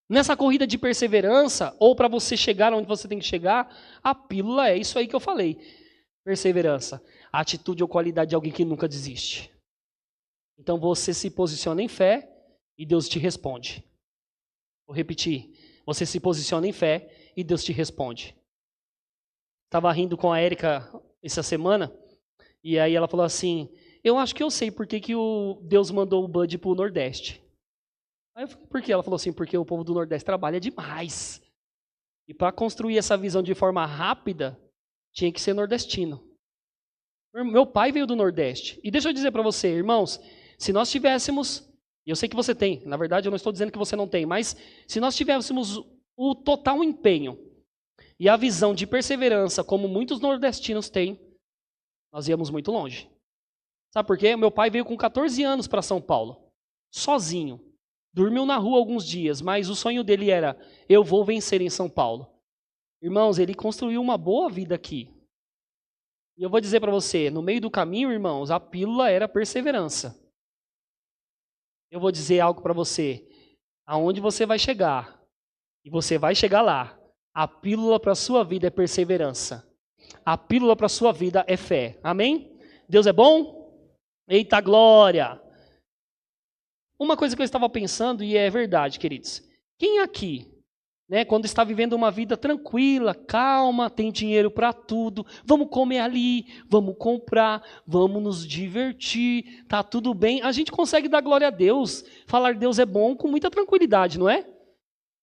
Nessa corrida de perseverança, ou para você chegar onde você tem que chegar, a pílula é isso aí que eu falei. Perseverança, a atitude ou qualidade de alguém que nunca desiste. Então você se posiciona em fé e Deus te responde. Vou repetir, você se posiciona em fé e Deus te responde. Estava rindo com a Érica essa semana, e aí ela falou assim, eu acho que eu sei por que o Deus mandou o Bud para o Nordeste. Aí eu falei, por quê? Ela falou assim, porque o povo do Nordeste trabalha demais. E para construir essa visão de forma rápida, tinha que ser nordestino. Meu pai veio do Nordeste. E deixa eu dizer para você, irmãos, se nós tivéssemos, e eu sei que você tem, na verdade eu não estou dizendo que você não tem, mas se nós tivéssemos o total empenho e a visão de perseverança, como muitos nordestinos têm, nós íamos muito longe. Sabe por quê? Meu pai veio com 14 anos para São Paulo, sozinho. Dormiu na rua alguns dias, mas o sonho dele era, eu vou vencer em São Paulo. Irmãos, ele construiu uma boa vida aqui. E eu vou dizer para você, no meio do caminho, irmãos, a pílula era perseverança. Eu vou dizer algo para você, aonde você vai chegar, e você vai chegar lá, a pílula para a sua vida é perseverança. A pílula para a sua vida é fé. Amém? Deus é bom? Eita glória! Uma coisa que eu estava pensando, e é verdade, queridos. Quem aqui, quando está vivendo uma vida tranquila, calma, tem dinheiro para tudo, vamos comer ali, vamos comprar, vamos nos divertir, tá tudo bem, a gente consegue dar glória a Deus, falar Deus é bom com muita tranquilidade, não é?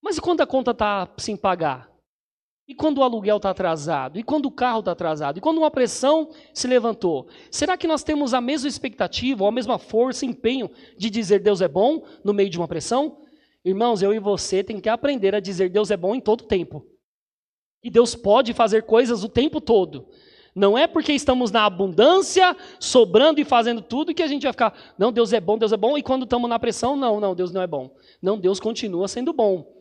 Mas e quando a conta está sem pagar? E quando o aluguel está atrasado? E quando o carro está atrasado? E quando uma pressão se levantou? Será que nós temos a mesma expectativa, ou a mesma força, empenho de dizer Deus é bom no meio de uma pressão? Irmãos, eu e você tem que aprender a dizer Deus é bom em todo tempo. E Deus pode fazer coisas o tempo todo. Não é porque estamos na abundância, sobrando e fazendo tudo que a gente vai ficar, não, Deus é bom, e quando estamos na pressão, não, Deus não é bom. Não, Deus continua sendo bom.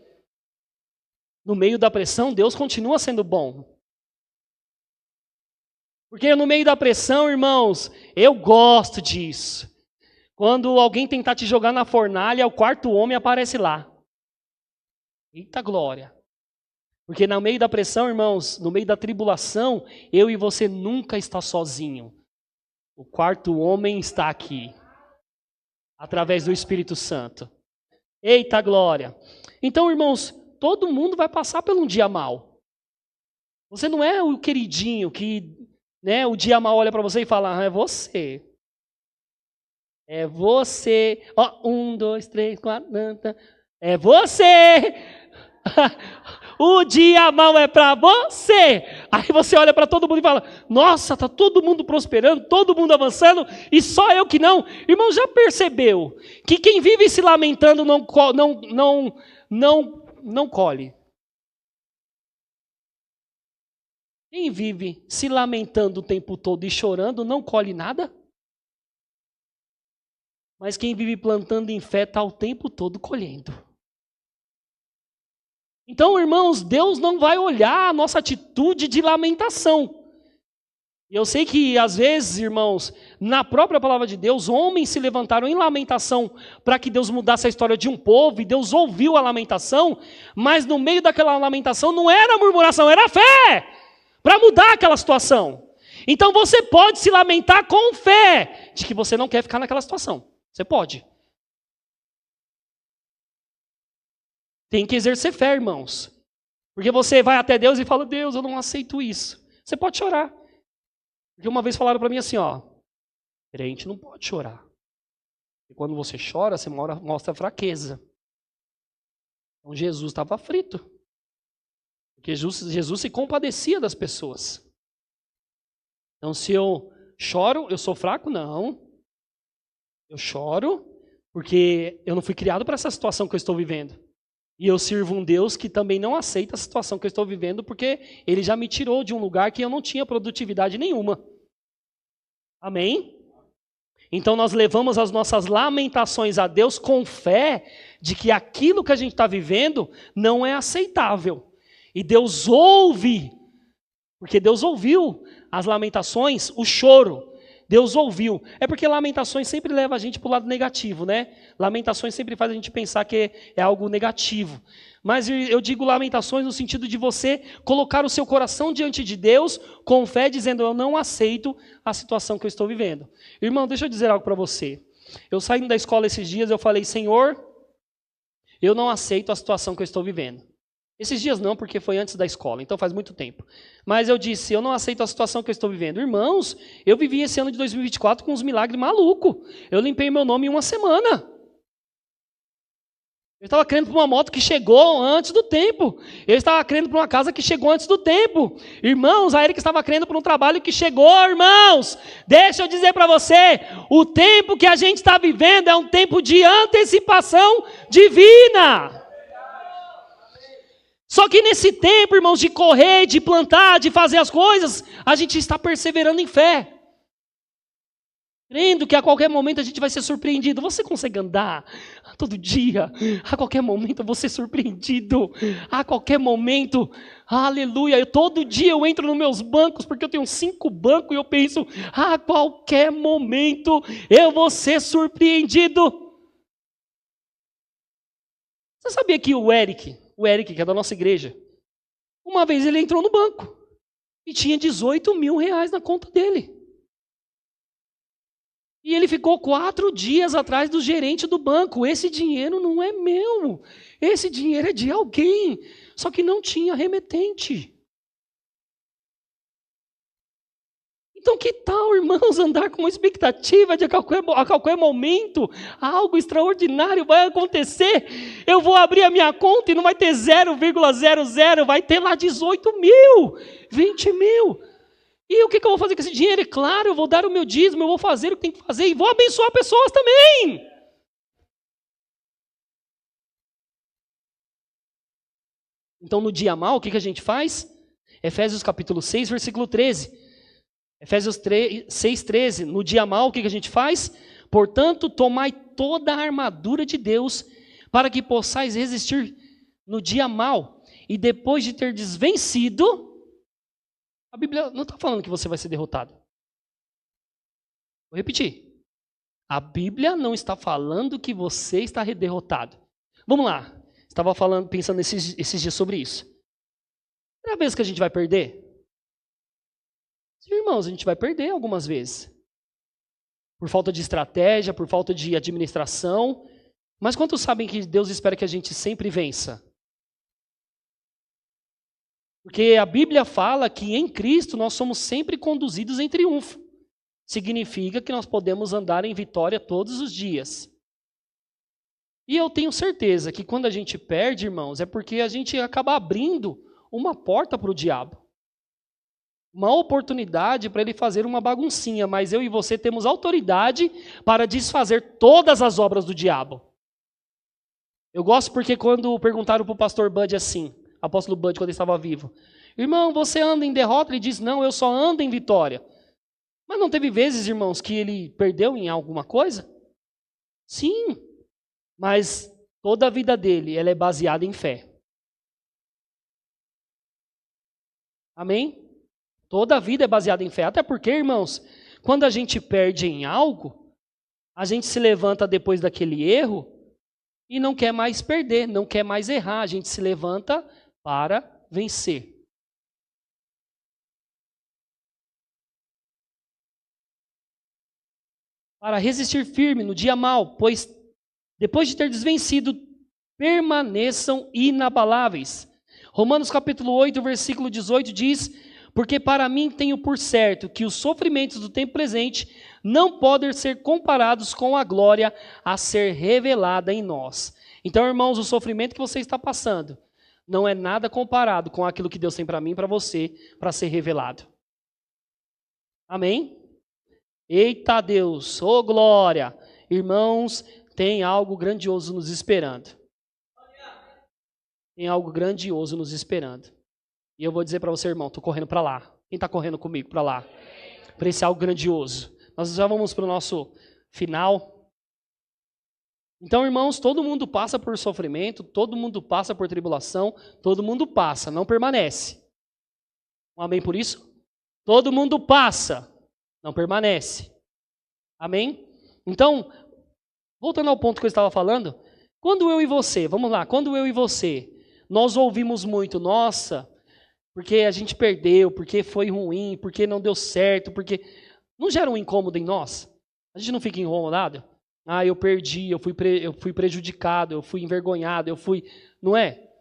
No meio da pressão, Deus continua sendo bom. Porque no meio da pressão, irmãos, eu gosto disso. Quando alguém tentar te jogar na fornalha, o quarto homem aparece lá. Eita glória. Porque no meio da pressão, irmãos, no meio da tribulação, eu e você nunca está sozinho. O quarto homem está aqui. Através do Espírito Santo. Eita glória. Então, irmãos, todo mundo vai passar por um dia mau. Você não é o queridinho que, né, o dia mal olha para você e fala, é você. É você. Ó, 1, 2, 3, 4. É você. O dia mal é para você. Aí você olha para todo mundo e fala, nossa, tá todo mundo prosperando, todo mundo avançando e só eu que não. Irmão, já percebeu que quem vive se lamentando não colhe? Quem vive se lamentando o tempo todo e chorando não colhe nada? Mas quem vive plantando em fé está o tempo todo colhendo. Então, irmãos, Deus não vai olhar a nossa atitude de lamentação. E eu sei que, às vezes, irmãos, na própria palavra de Deus, homens se levantaram em lamentação para que Deus mudasse a história de um povo, e Deus ouviu a lamentação, mas no meio daquela lamentação não era murmuração, era fé para mudar aquela situação. Então você pode se lamentar com fé de que você não quer ficar naquela situação. Você pode. Tem que exercer fé, irmãos. Porque você vai até Deus e fala, Deus, eu não aceito isso. Você pode chorar. Porque uma vez falaram para mim assim, ó, crente não pode chorar. E quando você chora, você mostra fraqueza. Então Jesus estava aflito. Porque Jesus se compadecia das pessoas. Então se eu choro, eu sou fraco? Não. Eu choro porque eu não fui criado para essa situação que eu estou vivendo. E eu sirvo um Deus que também não aceita a situação que eu estou vivendo, porque Ele já me tirou de um lugar que eu não tinha produtividade nenhuma. Amém? Então nós levamos as nossas lamentações a Deus com fé de que aquilo que a gente está vivendo não é aceitável. E Deus ouve, porque Deus ouviu as lamentações, o choro. Deus ouviu. É porque lamentações sempre leva a gente para o lado negativo, né? Lamentações sempre faz a gente pensar que é algo negativo. Mas eu digo lamentações no sentido de você colocar o seu coração diante de Deus com fé, dizendo, eu não aceito a situação que eu estou vivendo. Irmão, deixa eu dizer algo para você. Eu saindo da escola esses dias, eu falei, Senhor, eu não aceito a situação que eu estou vivendo. Esses dias não, porque foi antes da escola, então faz muito tempo. Mas eu disse, eu não aceito a situação que eu estou vivendo. Irmãos, eu vivi esse ano de 2024 com uns milagres malucos. Eu limpei meu nome em uma semana. Eu estava crendo por uma moto que chegou antes do tempo. Eu estava crendo por uma casa que chegou antes do tempo. Irmãos, a Erika estava crendo por um trabalho que chegou, irmãos. Deixa eu dizer para você, o tempo que a gente está vivendo é um tempo de antecipação divina. Só que nesse tempo, irmãos, de correr, de plantar, de fazer as coisas, a gente está perseverando em fé. Crendo que a qualquer momento a gente vai ser surpreendido. Você consegue andar todo dia? A qualquer momento eu vou ser surpreendido. A qualquer momento, aleluia. Todo dia eu entro nos meus bancos, porque eu tenho 5 bancos, e eu penso, a qualquer momento eu vou ser surpreendido. Você sabia que o Eric, que é da nossa igreja, uma vez ele entrou no banco e tinha 18 mil reais na conta dele. E ele ficou 4 dias atrás do gerente do banco. Esse dinheiro não é meu. Esse dinheiro é de alguém. Só que não tinha remetente. Então que tal, irmãos, andar com uma expectativa de que a qualquer momento algo extraordinário vai acontecer? Eu vou abrir a minha conta e não vai ter 0,00, vai ter lá 18 mil, 20 mil. E o que eu vou fazer com esse dinheiro? É claro, eu vou dar o meu dízimo, eu vou fazer o que tem que fazer e vou abençoar pessoas também. Então no dia mal, o que a gente faz? Efésios capítulo 6, versículo 13. Efésios 6, 13. No dia mal, o que a gente faz? Portanto, tomai toda a armadura de Deus para que possais resistir no dia mal. E depois de ter desvencido, a Bíblia não está falando que você vai ser derrotado. Vou repetir. A Bíblia não está falando que você está derrotado. Vamos lá. Estava pensando esses dias sobre isso. É a vez que a gente vai perder? Irmãos, a gente vai perder algumas vezes. Por falta de estratégia, por falta de administração. Mas quantos sabem que Deus espera que a gente sempre vença? Porque a Bíblia fala que em Cristo nós somos sempre conduzidos em triunfo. Significa que nós podemos andar em vitória todos os dias. E eu tenho certeza que quando a gente perde, irmãos, é porque a gente acaba abrindo uma porta para o diabo. Uma oportunidade para ele fazer uma baguncinha, mas eu e você temos autoridade para desfazer todas as obras do diabo. Eu gosto porque quando perguntaram para o pastor Bud assim, apóstolo Bud, quando ele estava vivo, irmão, você anda em derrota? Ele disse, não, eu só ando em vitória. Mas não teve vezes, irmãos, que ele perdeu em alguma coisa? Sim, mas toda a vida dele, ela é baseada em fé. Amém? Toda a vida é baseada em fé. Até porque, irmãos, quando a gente perde em algo, a gente se levanta depois daquele erro e não quer mais perder, não quer mais errar. A gente se levanta para vencer. Para resistir firme no dia mau, pois depois de ter desvencido, permaneçam inabaláveis. Romanos capítulo 8, versículo 18 diz, porque para mim tenho por certo que os sofrimentos do tempo presente não podem ser comparados com a glória a ser revelada em nós. Então, irmãos, o sofrimento que você está passando não é nada comparado com aquilo que Deus tem para mim e para você, para ser revelado. Amém? Eita Deus, ô glória! Irmãos, tem algo grandioso nos esperando. Tem algo grandioso nos esperando. E eu vou dizer para você, irmão, estou correndo para lá. Quem está correndo comigo para lá? Para esse algo grandioso. Nós já vamos para o nosso final. Então, irmãos, todo mundo passa por sofrimento, todo mundo passa por tribulação, todo mundo passa, não permanece. Um amém por isso? Todo mundo passa, não permanece. Amém? Então, voltando ao ponto que eu estava falando, quando eu e você, vamos lá, quando eu e você, nós ouvimos muito, nossa, porque a gente perdeu, porque foi ruim, porque não deu certo, porque não gera um incômodo em nós? A gente não fica incomodado? Ah, eu perdi, eu fui prejudicado, eu fui envergonhado, não é?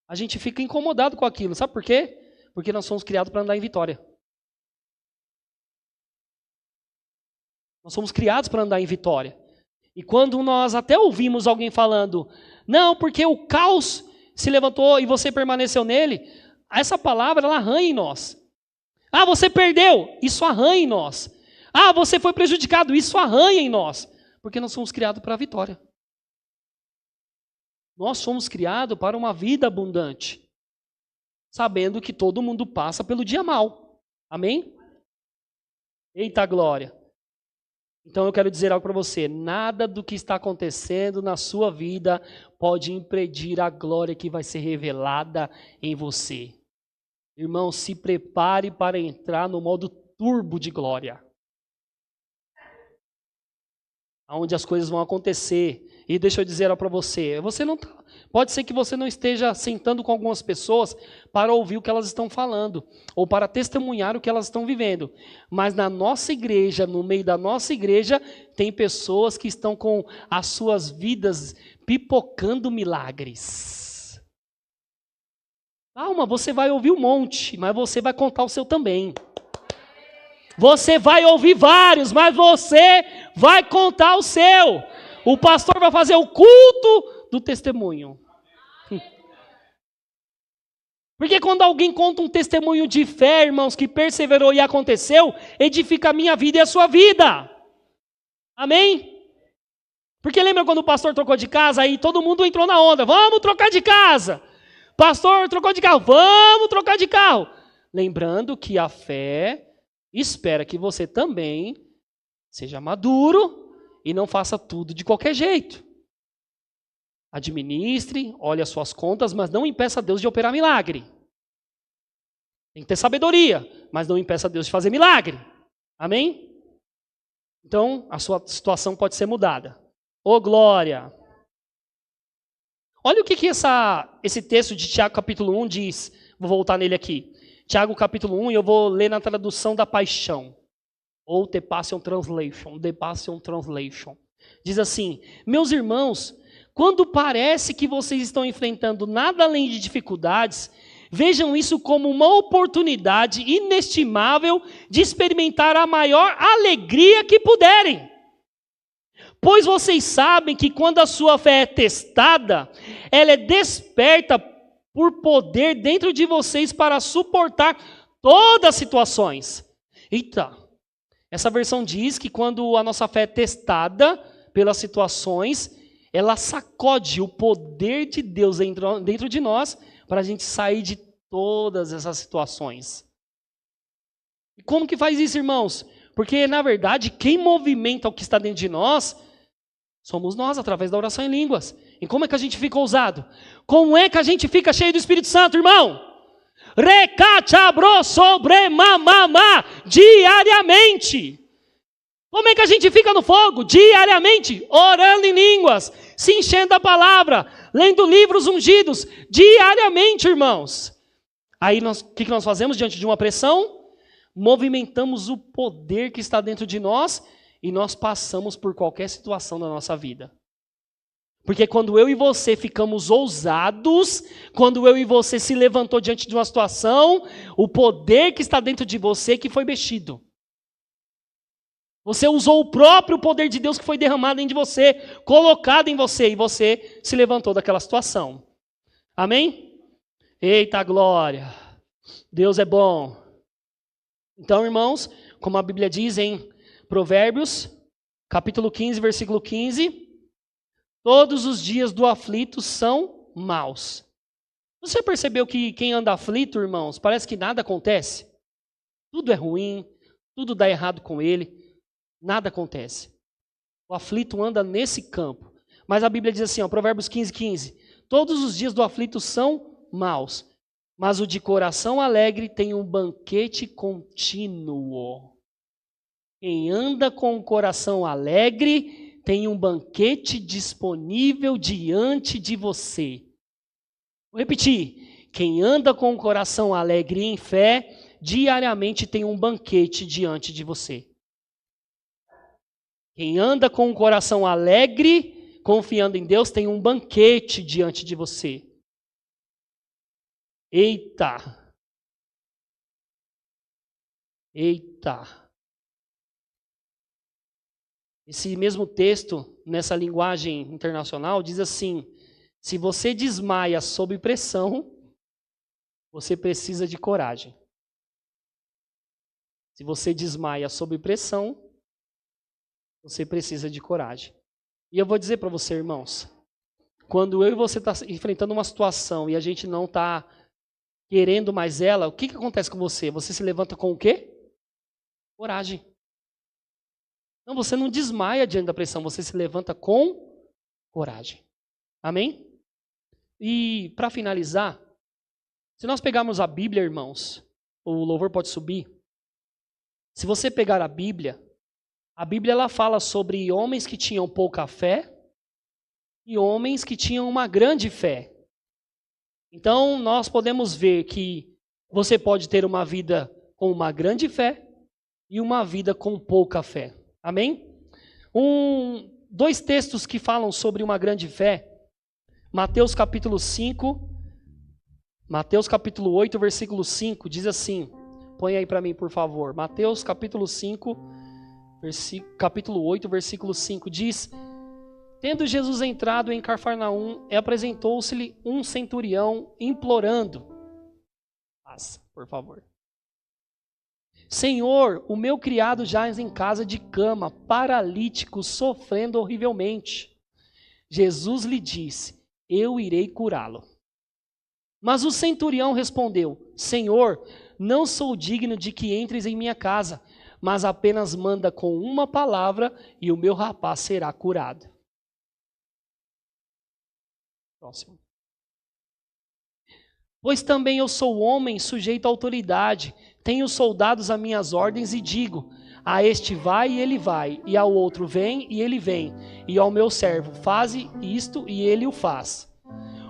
A gente fica incomodado com aquilo, sabe por quê? Porque nós somos criados para andar em vitória. Nós somos criados para andar em vitória. E quando nós até ouvimos alguém falando, não, porque o caos se levantou e você permaneceu nele, essa palavra, ela arranha em nós. Ah, você perdeu, isso arranha em nós. Ah, você foi prejudicado, isso arranha em nós. Porque nós somos criados para a vitória. Nós somos criados para uma vida abundante. Sabendo que todo mundo passa pelo dia mau. Amém? Eita glória. Então eu quero dizer algo para você, nada do que está acontecendo na sua vida pode impedir a glória que vai ser revelada em você. Irmão, se prepare para entrar no modo turbo de glória. Onde as coisas vão acontecer. E deixa eu dizer algo para você, pode ser que você não esteja sentando com algumas pessoas para ouvir o que elas estão falando, ou para testemunhar o que elas estão vivendo. Mas na nossa igreja, no meio da nossa igreja, tem pessoas que estão com as suas vidas pipocando milagres. Calma, você vai ouvir um monte, mas você vai contar o seu também. Você vai ouvir vários, mas você vai contar o seu. O pastor vai fazer o culto do testemunho. Porque quando alguém conta um testemunho de fé, irmãos, que perseverou e aconteceu, edifica a minha vida e a sua vida. Amém? Porque lembra quando o pastor trocou de casa, aí todo mundo entrou na onda, vamos trocar de casa. Pastor trocou de carro, vamos trocar de carro. Lembrando que a fé espera que você também seja maduro e não faça tudo de qualquer jeito. Administre, olhe as suas contas, mas não impeça Deus de operar milagre. Tem que ter sabedoria, mas não impeça Deus de fazer milagre. Amém? Então, a sua situação pode ser mudada. Ô glória! Olha o que esse texto de Tiago capítulo 1 diz. Vou voltar nele aqui. Tiago capítulo 1, e eu vou ler na tradução da Paixão. Ou The Passion Translation. Diz assim, meus irmãos, quando parece que vocês estão enfrentando nada além de dificuldades, Vejam isso como uma oportunidade inestimável de experimentar a maior alegria que puderem. Pois vocês sabem que quando a sua fé é testada, ela é desperta por poder dentro de vocês para suportar todas as situações. Eita, essa versão diz que quando a nossa fé é testada pelas situações, ela sacode o poder de Deus dentro de nós para a gente sair de todas essas situações. E como que faz isso, irmãos? Porque, na verdade, quem movimenta o que está dentro de nós somos nós, através da oração em línguas. E como é que a gente fica ousado? Como é que a gente fica cheio do Espírito Santo, irmão? Recachabro sobre mamamá, diariamente. Como é que a gente fica no fogo? Diariamente, orando em línguas, se enchendo da palavra, lendo livros ungidos, diariamente, irmãos. Aí o que nós fazemos diante de uma pressão? Movimentamos o poder que está dentro de nós e nós passamos por qualquer situação da nossa vida. Porque quando eu e você ficamos ousados, quando eu e você se levantou diante de uma situação, o poder que está dentro de você que foi mexido. Você usou o próprio poder de Deus que foi derramado em você, colocado em você, e você se levantou daquela situação. Amém? Eita glória! Deus é bom. Então, irmãos, como a Bíblia diz em Provérbios, capítulo 15, versículo 15, todos os dias do aflito são maus. Você percebeu que quem anda aflito, irmãos, parece que nada acontece? Tudo é ruim, tudo dá errado com ele. Nada acontece. O aflito anda nesse campo. Mas a Bíblia diz assim, ó, Provérbios 15, 15. Todos os dias do aflito são maus, mas o de coração alegre tem um banquete contínuo. Quem anda com o coração alegre tem um banquete disponível diante de você. Vou repetir. Quem anda com o coração alegre em fé, diariamente tem um banquete diante de você. Quem anda com o coração alegre, confiando em Deus, tem um banquete diante de você. Eita! Eita! Esse mesmo texto, nessa linguagem internacional, diz assim: se você desmaia sob pressão, você precisa de coragem. Se você desmaia sob pressão, você precisa de coragem. E eu vou dizer para você, irmãos, quando eu e você está enfrentando uma situação e a gente não está querendo mais ela, o que acontece com você? Você se levanta com o quê? Coragem. Não, você não desmaia diante da pressão, você se levanta com coragem. Amém? E para finalizar, se nós pegarmos a Bíblia, irmãos, o louvor pode subir. Se você pegar a Bíblia ela fala sobre homens que tinham pouca fé e homens que tinham uma grande fé. Então, nós podemos ver que você pode ter uma vida com uma grande fé e uma vida com pouca fé. Amém? Dois textos que falam sobre uma grande fé. Mateus capítulo 5, Mateus capítulo 8, versículo 5, diz assim. Põe aí para mim, por favor. Mateus capítulo 5, capítulo 8, versículo 5, diz: tendo Jesus entrado em Cafarnaum, apresentou-se-lhe um centurião implorando. Passa, por favor. Senhor, o meu criado jaz em casa de cama, paralítico, sofrendo horrivelmente. Jesus lhe disse: eu irei curá-lo. Mas o centurião respondeu: Senhor, não sou digno de que entres em minha casa, mas apenas manda com uma palavra e o meu rapaz será curado. Próximo. Pois também eu sou homem sujeito à autoridade, tenho soldados a minhas ordens e digo: a este vai e ele vai, e ao outro vem e ele vem, e ao meu servo faze isto e ele o faz.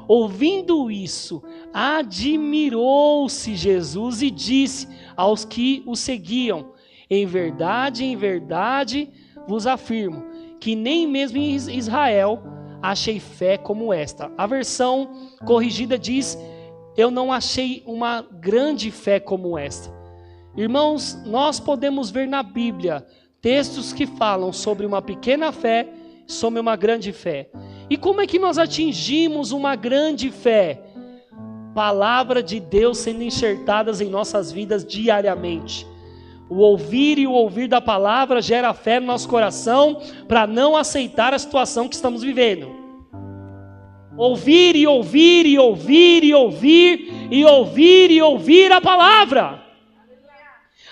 Ouvindo isso, admirou-se Jesus e disse aos que o seguiam: em verdade vos afirmo, que nem mesmo em Israel achei fé como esta. A versão corrigida diz: eu não achei uma grande fé como esta. Irmãos, nós podemos ver na Bíblia textos que falam sobre uma pequena fé, sobre uma grande fé. E como é que nós atingimos uma grande fé? Palavra de Deus sendo enxertadas em nossas vidas diariamente. O ouvir e o ouvir da palavra gera fé no nosso coração para não aceitar a situação que estamos vivendo. Ouvir e ouvir e ouvir e ouvir e ouvir e ouvir a palavra.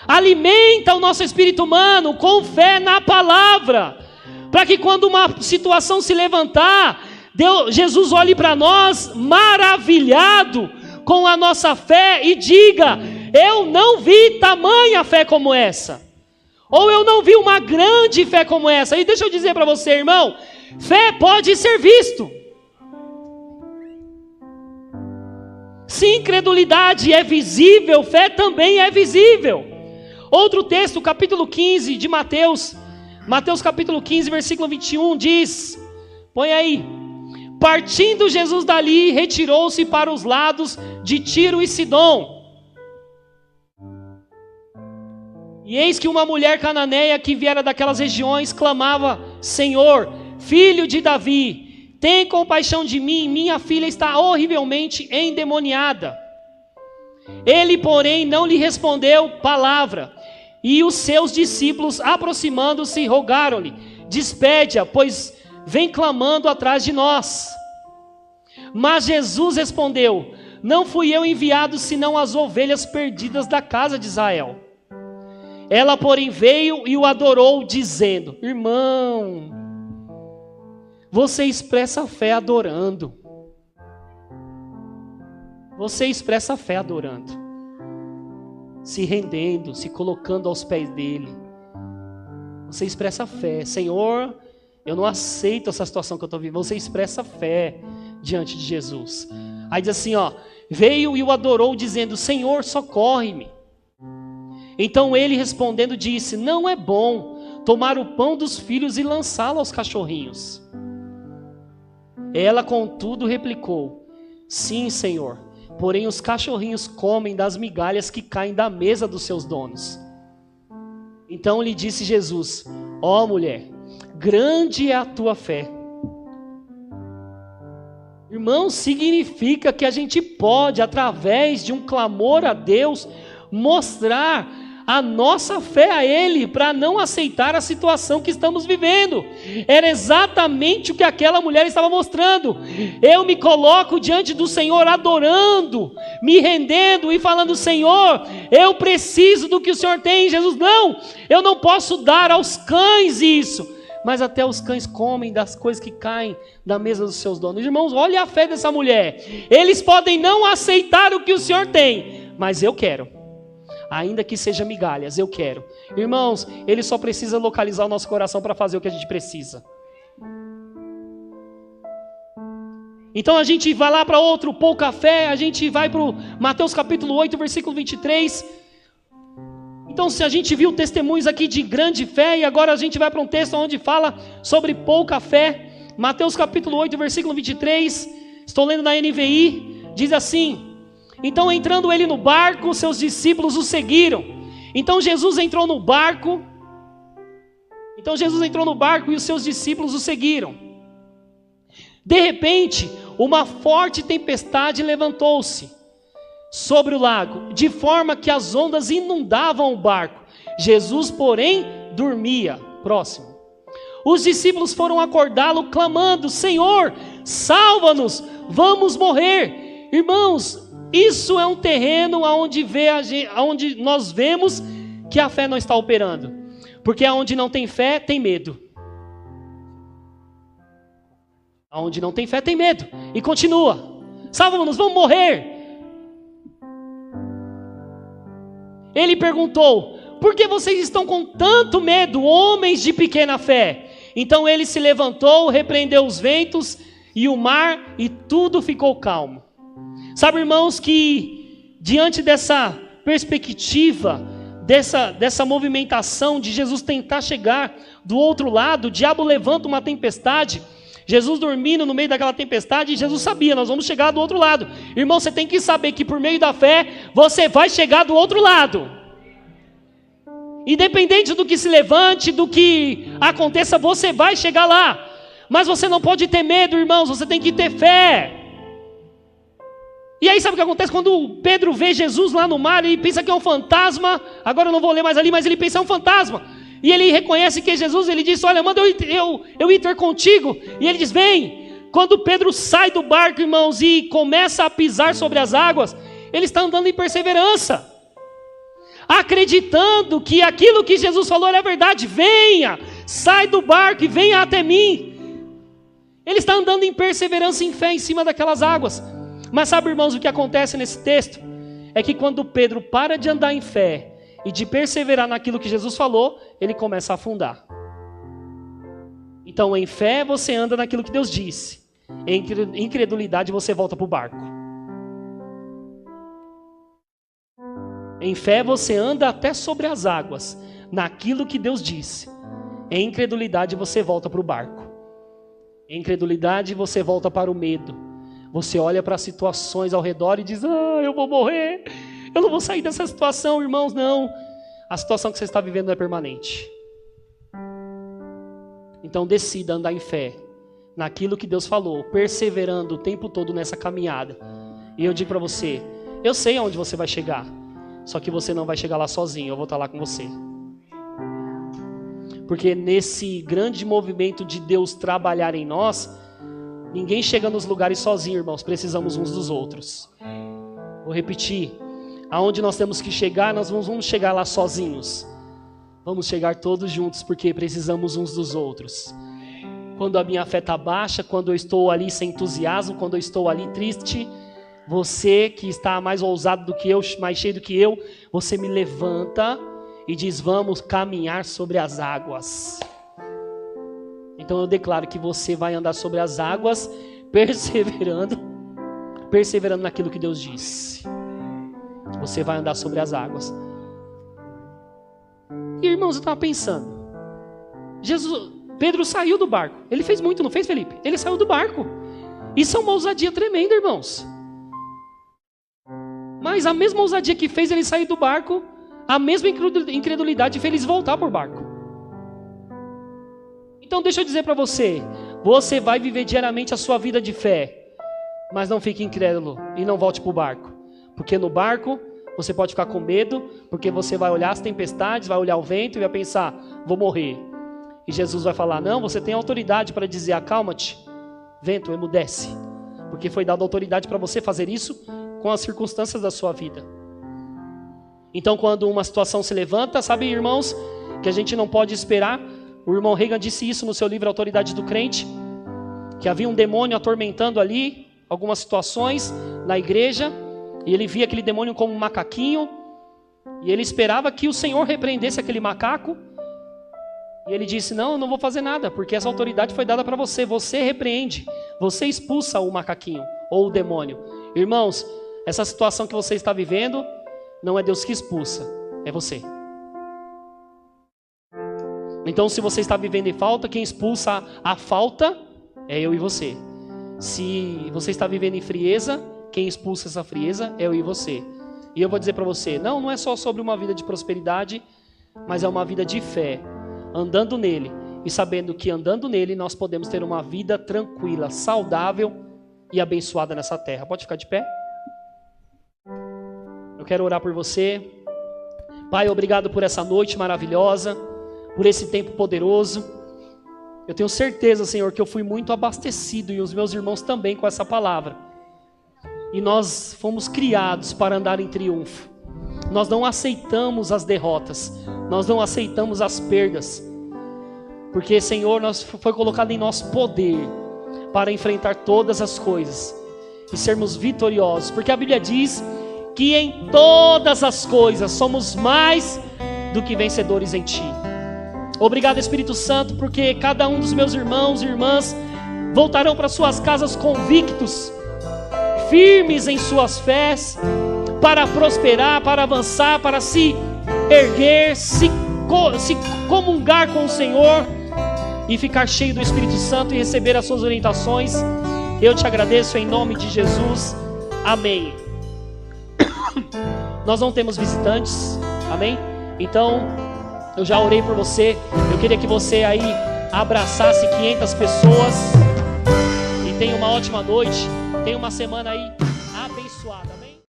Alimenta o nosso espírito humano com fé na palavra, para que quando uma situação se levantar, Jesus olhe para nós maravilhado com a nossa fé e diga: eu não vi tamanha fé como essa, ou eu não vi uma grande fé como essa. E deixa eu dizer para você, irmão, fé pode ser visto. Se incredulidade é visível, fé também é visível. Outro texto, capítulo 15 de Mateus capítulo 15, versículo 21 diz, põe aí: partindo Jesus dali, retirou-se para os lados de Tiro e Sidom. E eis que uma mulher cananeia que viera daquelas regiões clamava: Senhor, filho de Davi, tem compaixão de mim, minha filha está horrivelmente endemoniada. Ele, porém, não lhe respondeu palavra. E os seus discípulos, aproximando-se, rogaram-lhe: despede-a, pois vem clamando atrás de nós. Mas Jesus respondeu: não fui eu enviado senão as ovelhas perdidas da casa de Israel. Ela, porém, veio e o adorou, dizendo: irmão, você expressa fé adorando. Você expressa fé adorando, se rendendo, se colocando aos pés dele. Você expressa fé. Senhor, eu não aceito essa situação que eu estou vivendo. Você expressa fé diante de Jesus. Aí diz assim, veio e o adorou, dizendo: Senhor, socorre-me. Então ele, respondendo, disse: não é bom tomar o pão dos filhos e lançá-lo aos cachorrinhos. Ela, contudo, replicou: sim, Senhor, porém os cachorrinhos comem das migalhas que caem da mesa dos seus donos. Então lhe disse Jesus: ó mulher, grande é a tua fé. Irmão, significa que a gente pode, através de um clamor a Deus, mostrar a nossa fé a Ele, para não aceitar a situação que estamos vivendo. Era exatamente o que aquela mulher estava mostrando. Eu me coloco diante do Senhor adorando, me rendendo e falando: Senhor, eu preciso do que o Senhor tem. Jesus: não, eu não posso dar aos cães isso, mas até os cães comem das coisas que caem da mesa dos seus donos. Irmãos, olha a fé dessa mulher. Eles podem não aceitar o que o Senhor tem, mas eu quero. Ainda que seja migalhas, eu quero. Irmãos, Ele só precisa localizar o nosso coração para fazer o que a gente precisa. Então a gente vai lá para outro, pouca fé. A gente vai para o Mateus capítulo 8, versículo 23. Então, se a gente viu testemunhos aqui de grande fé, e agora a gente vai para um texto onde fala sobre pouca fé. Mateus capítulo 8, versículo 23. Estou lendo na NVI. Diz assim: então, entrando ele no barco, seus discípulos o seguiram. Então Jesus entrou no barco e os seus discípulos o seguiram. De repente, uma forte tempestade levantou-se sobre o lago, de forma que as ondas inundavam o barco. Jesus, porém, dormia. Próximo. Os discípulos foram acordá-lo, clamando: Senhor, salva-nos, vamos morrer. Irmãos, isso é um terreno onde nós vemos que a fé não está operando. Porque onde não tem fé, tem medo. Onde não tem fé, tem medo. E continua: salva-nos, vamos morrer. Ele perguntou: por que vocês estão com tanto medo, homens de pequena fé? Então ele se levantou, repreendeu os ventos e o mar, e tudo ficou calmo. Sabe, irmãos, que diante dessa perspectiva, dessa movimentação de Jesus tentar chegar do outro lado, o diabo levanta uma tempestade, Jesus dormindo no meio daquela tempestade, e Jesus sabia, nós vamos chegar do outro lado. Irmão, você tem que saber que por meio da fé, você vai chegar do outro lado. Independente do que se levante, do que aconteça, você vai chegar lá. Mas você não pode ter medo, irmãos, você tem que ter fé. E aí sabe o que acontece? Quando Pedro vê Jesus lá no mar, ele pensa que é um fantasma. Agora eu não vou ler mais ali, mas ele pensa que é um fantasma. E ele reconhece que é Jesus, ele diz, olha, manda eu ir ter contigo. E ele diz, vem. Quando Pedro sai do barco, irmãos, e começa a pisar sobre as águas, ele está andando em perseverança, acreditando que aquilo que Jesus falou era verdade. Venha, sai do barco e venha até mim. Ele está andando em perseverança, em fé, em cima daquelas águas. Mas sabe, irmãos, o que acontece nesse texto? É que quando Pedro para de andar em fé e de perseverar naquilo que Jesus falou, ele começa a afundar. Então, em fé você anda naquilo que Deus disse. Em incredulidade você volta para o barco. Em fé você anda até sobre as águas, naquilo que Deus disse. Em incredulidade você volta para o barco. Em incredulidade você volta para o medo. Você olha para as situações ao redor e diz, eu vou morrer, eu não vou sair dessa situação. Irmãos, não. A situação que você está vivendo não é permanente. Então decida andar em fé, naquilo que Deus falou, perseverando o tempo todo nessa caminhada. E eu digo para você, eu sei aonde você vai chegar, só que você não vai chegar lá sozinho, eu vou estar lá com você. Porque nesse grande movimento de Deus trabalhar em nós, ninguém chega nos lugares sozinho, irmãos, precisamos uns dos outros. Vou repetir, aonde nós temos que chegar, nós não vamos chegar lá sozinhos. Vamos chegar todos juntos, porque precisamos uns dos outros. Quando a minha fé está baixa, quando eu estou ali sem entusiasmo, quando eu estou ali triste, você que está mais ousado do que eu, mais cheio do que eu, você me levanta e diz, vamos caminhar sobre as águas. Então eu declaro que você vai andar sobre as águas, perseverando naquilo que Deus disse. Você vai andar sobre as águas. E irmãos, eu estava pensando, Pedro saiu do barco. Ele fez muito, não fez, Felipe? Ele saiu do barco. Isso é uma ousadia tremenda, irmãos. Mas a mesma ousadia que fez ele sair do barco, a mesma incredulidade fez ele voltar por barco. Então deixa eu dizer para você, você vai viver diariamente a sua vida de fé, mas não fique incrédulo e não volte para o barco. Porque no barco você pode ficar com medo, porque você vai olhar as tempestades, vai olhar o vento e vai pensar, vou morrer. E Jesus vai falar, não, você tem autoridade para dizer, acalma-te, vento, emudece. Porque foi dada autoridade para você fazer isso com as circunstâncias da sua vida. Então quando uma situação se levanta, sabe, irmãos, que a gente não pode esperar. O irmão Reagan disse isso no seu livro Autoridade do Crente, que havia um demônio atormentando ali algumas situações na igreja, e ele via aquele demônio como um macaquinho, e ele esperava que o Senhor repreendesse aquele macaco, e ele disse, não, eu não vou fazer nada, porque essa autoridade foi dada para você, você repreende, você expulsa o macaquinho, ou o demônio. Irmãos, essa situação que você está vivendo, não é Deus que expulsa, é você. Então se você está vivendo em falta, quem expulsa a falta é eu e você. Se você está vivendo em frieza, quem expulsa essa frieza é eu e você. E eu vou dizer para você, não é só sobre uma vida de prosperidade, mas é uma vida de fé, andando nele e sabendo que andando nele nós podemos ter uma vida tranquila, saudável e abençoada nessa terra. Pode ficar de pé? Eu quero orar por você. Pai, obrigado por essa noite maravilhosa, por esse tempo poderoso. Eu tenho certeza, Senhor, que eu fui muito abastecido e os meus irmãos também com essa palavra. E nós fomos criados para andar em triunfo. Nós não aceitamos as derrotas, nós não aceitamos as perdas, porque, Senhor, foi colocado em nosso poder para enfrentar todas as coisas e sermos vitoriosos, porque a Bíblia diz que em todas as coisas somos mais do que vencedores em Ti. Obrigado, Espírito Santo, porque cada um dos meus irmãos e irmãs voltarão para suas casas convictos, firmes em suas fés, para prosperar, para avançar, para se erguer, se comungar com o Senhor, e ficar cheio do Espírito Santo e receber as suas orientações. Eu te agradeço em nome de Jesus. Amém. Nós não temos visitantes, amém? Então, eu já orei por você. Eu queria que você aí abraçasse 500 pessoas. E tenha uma ótima noite. Tenha uma semana aí abençoada, amém?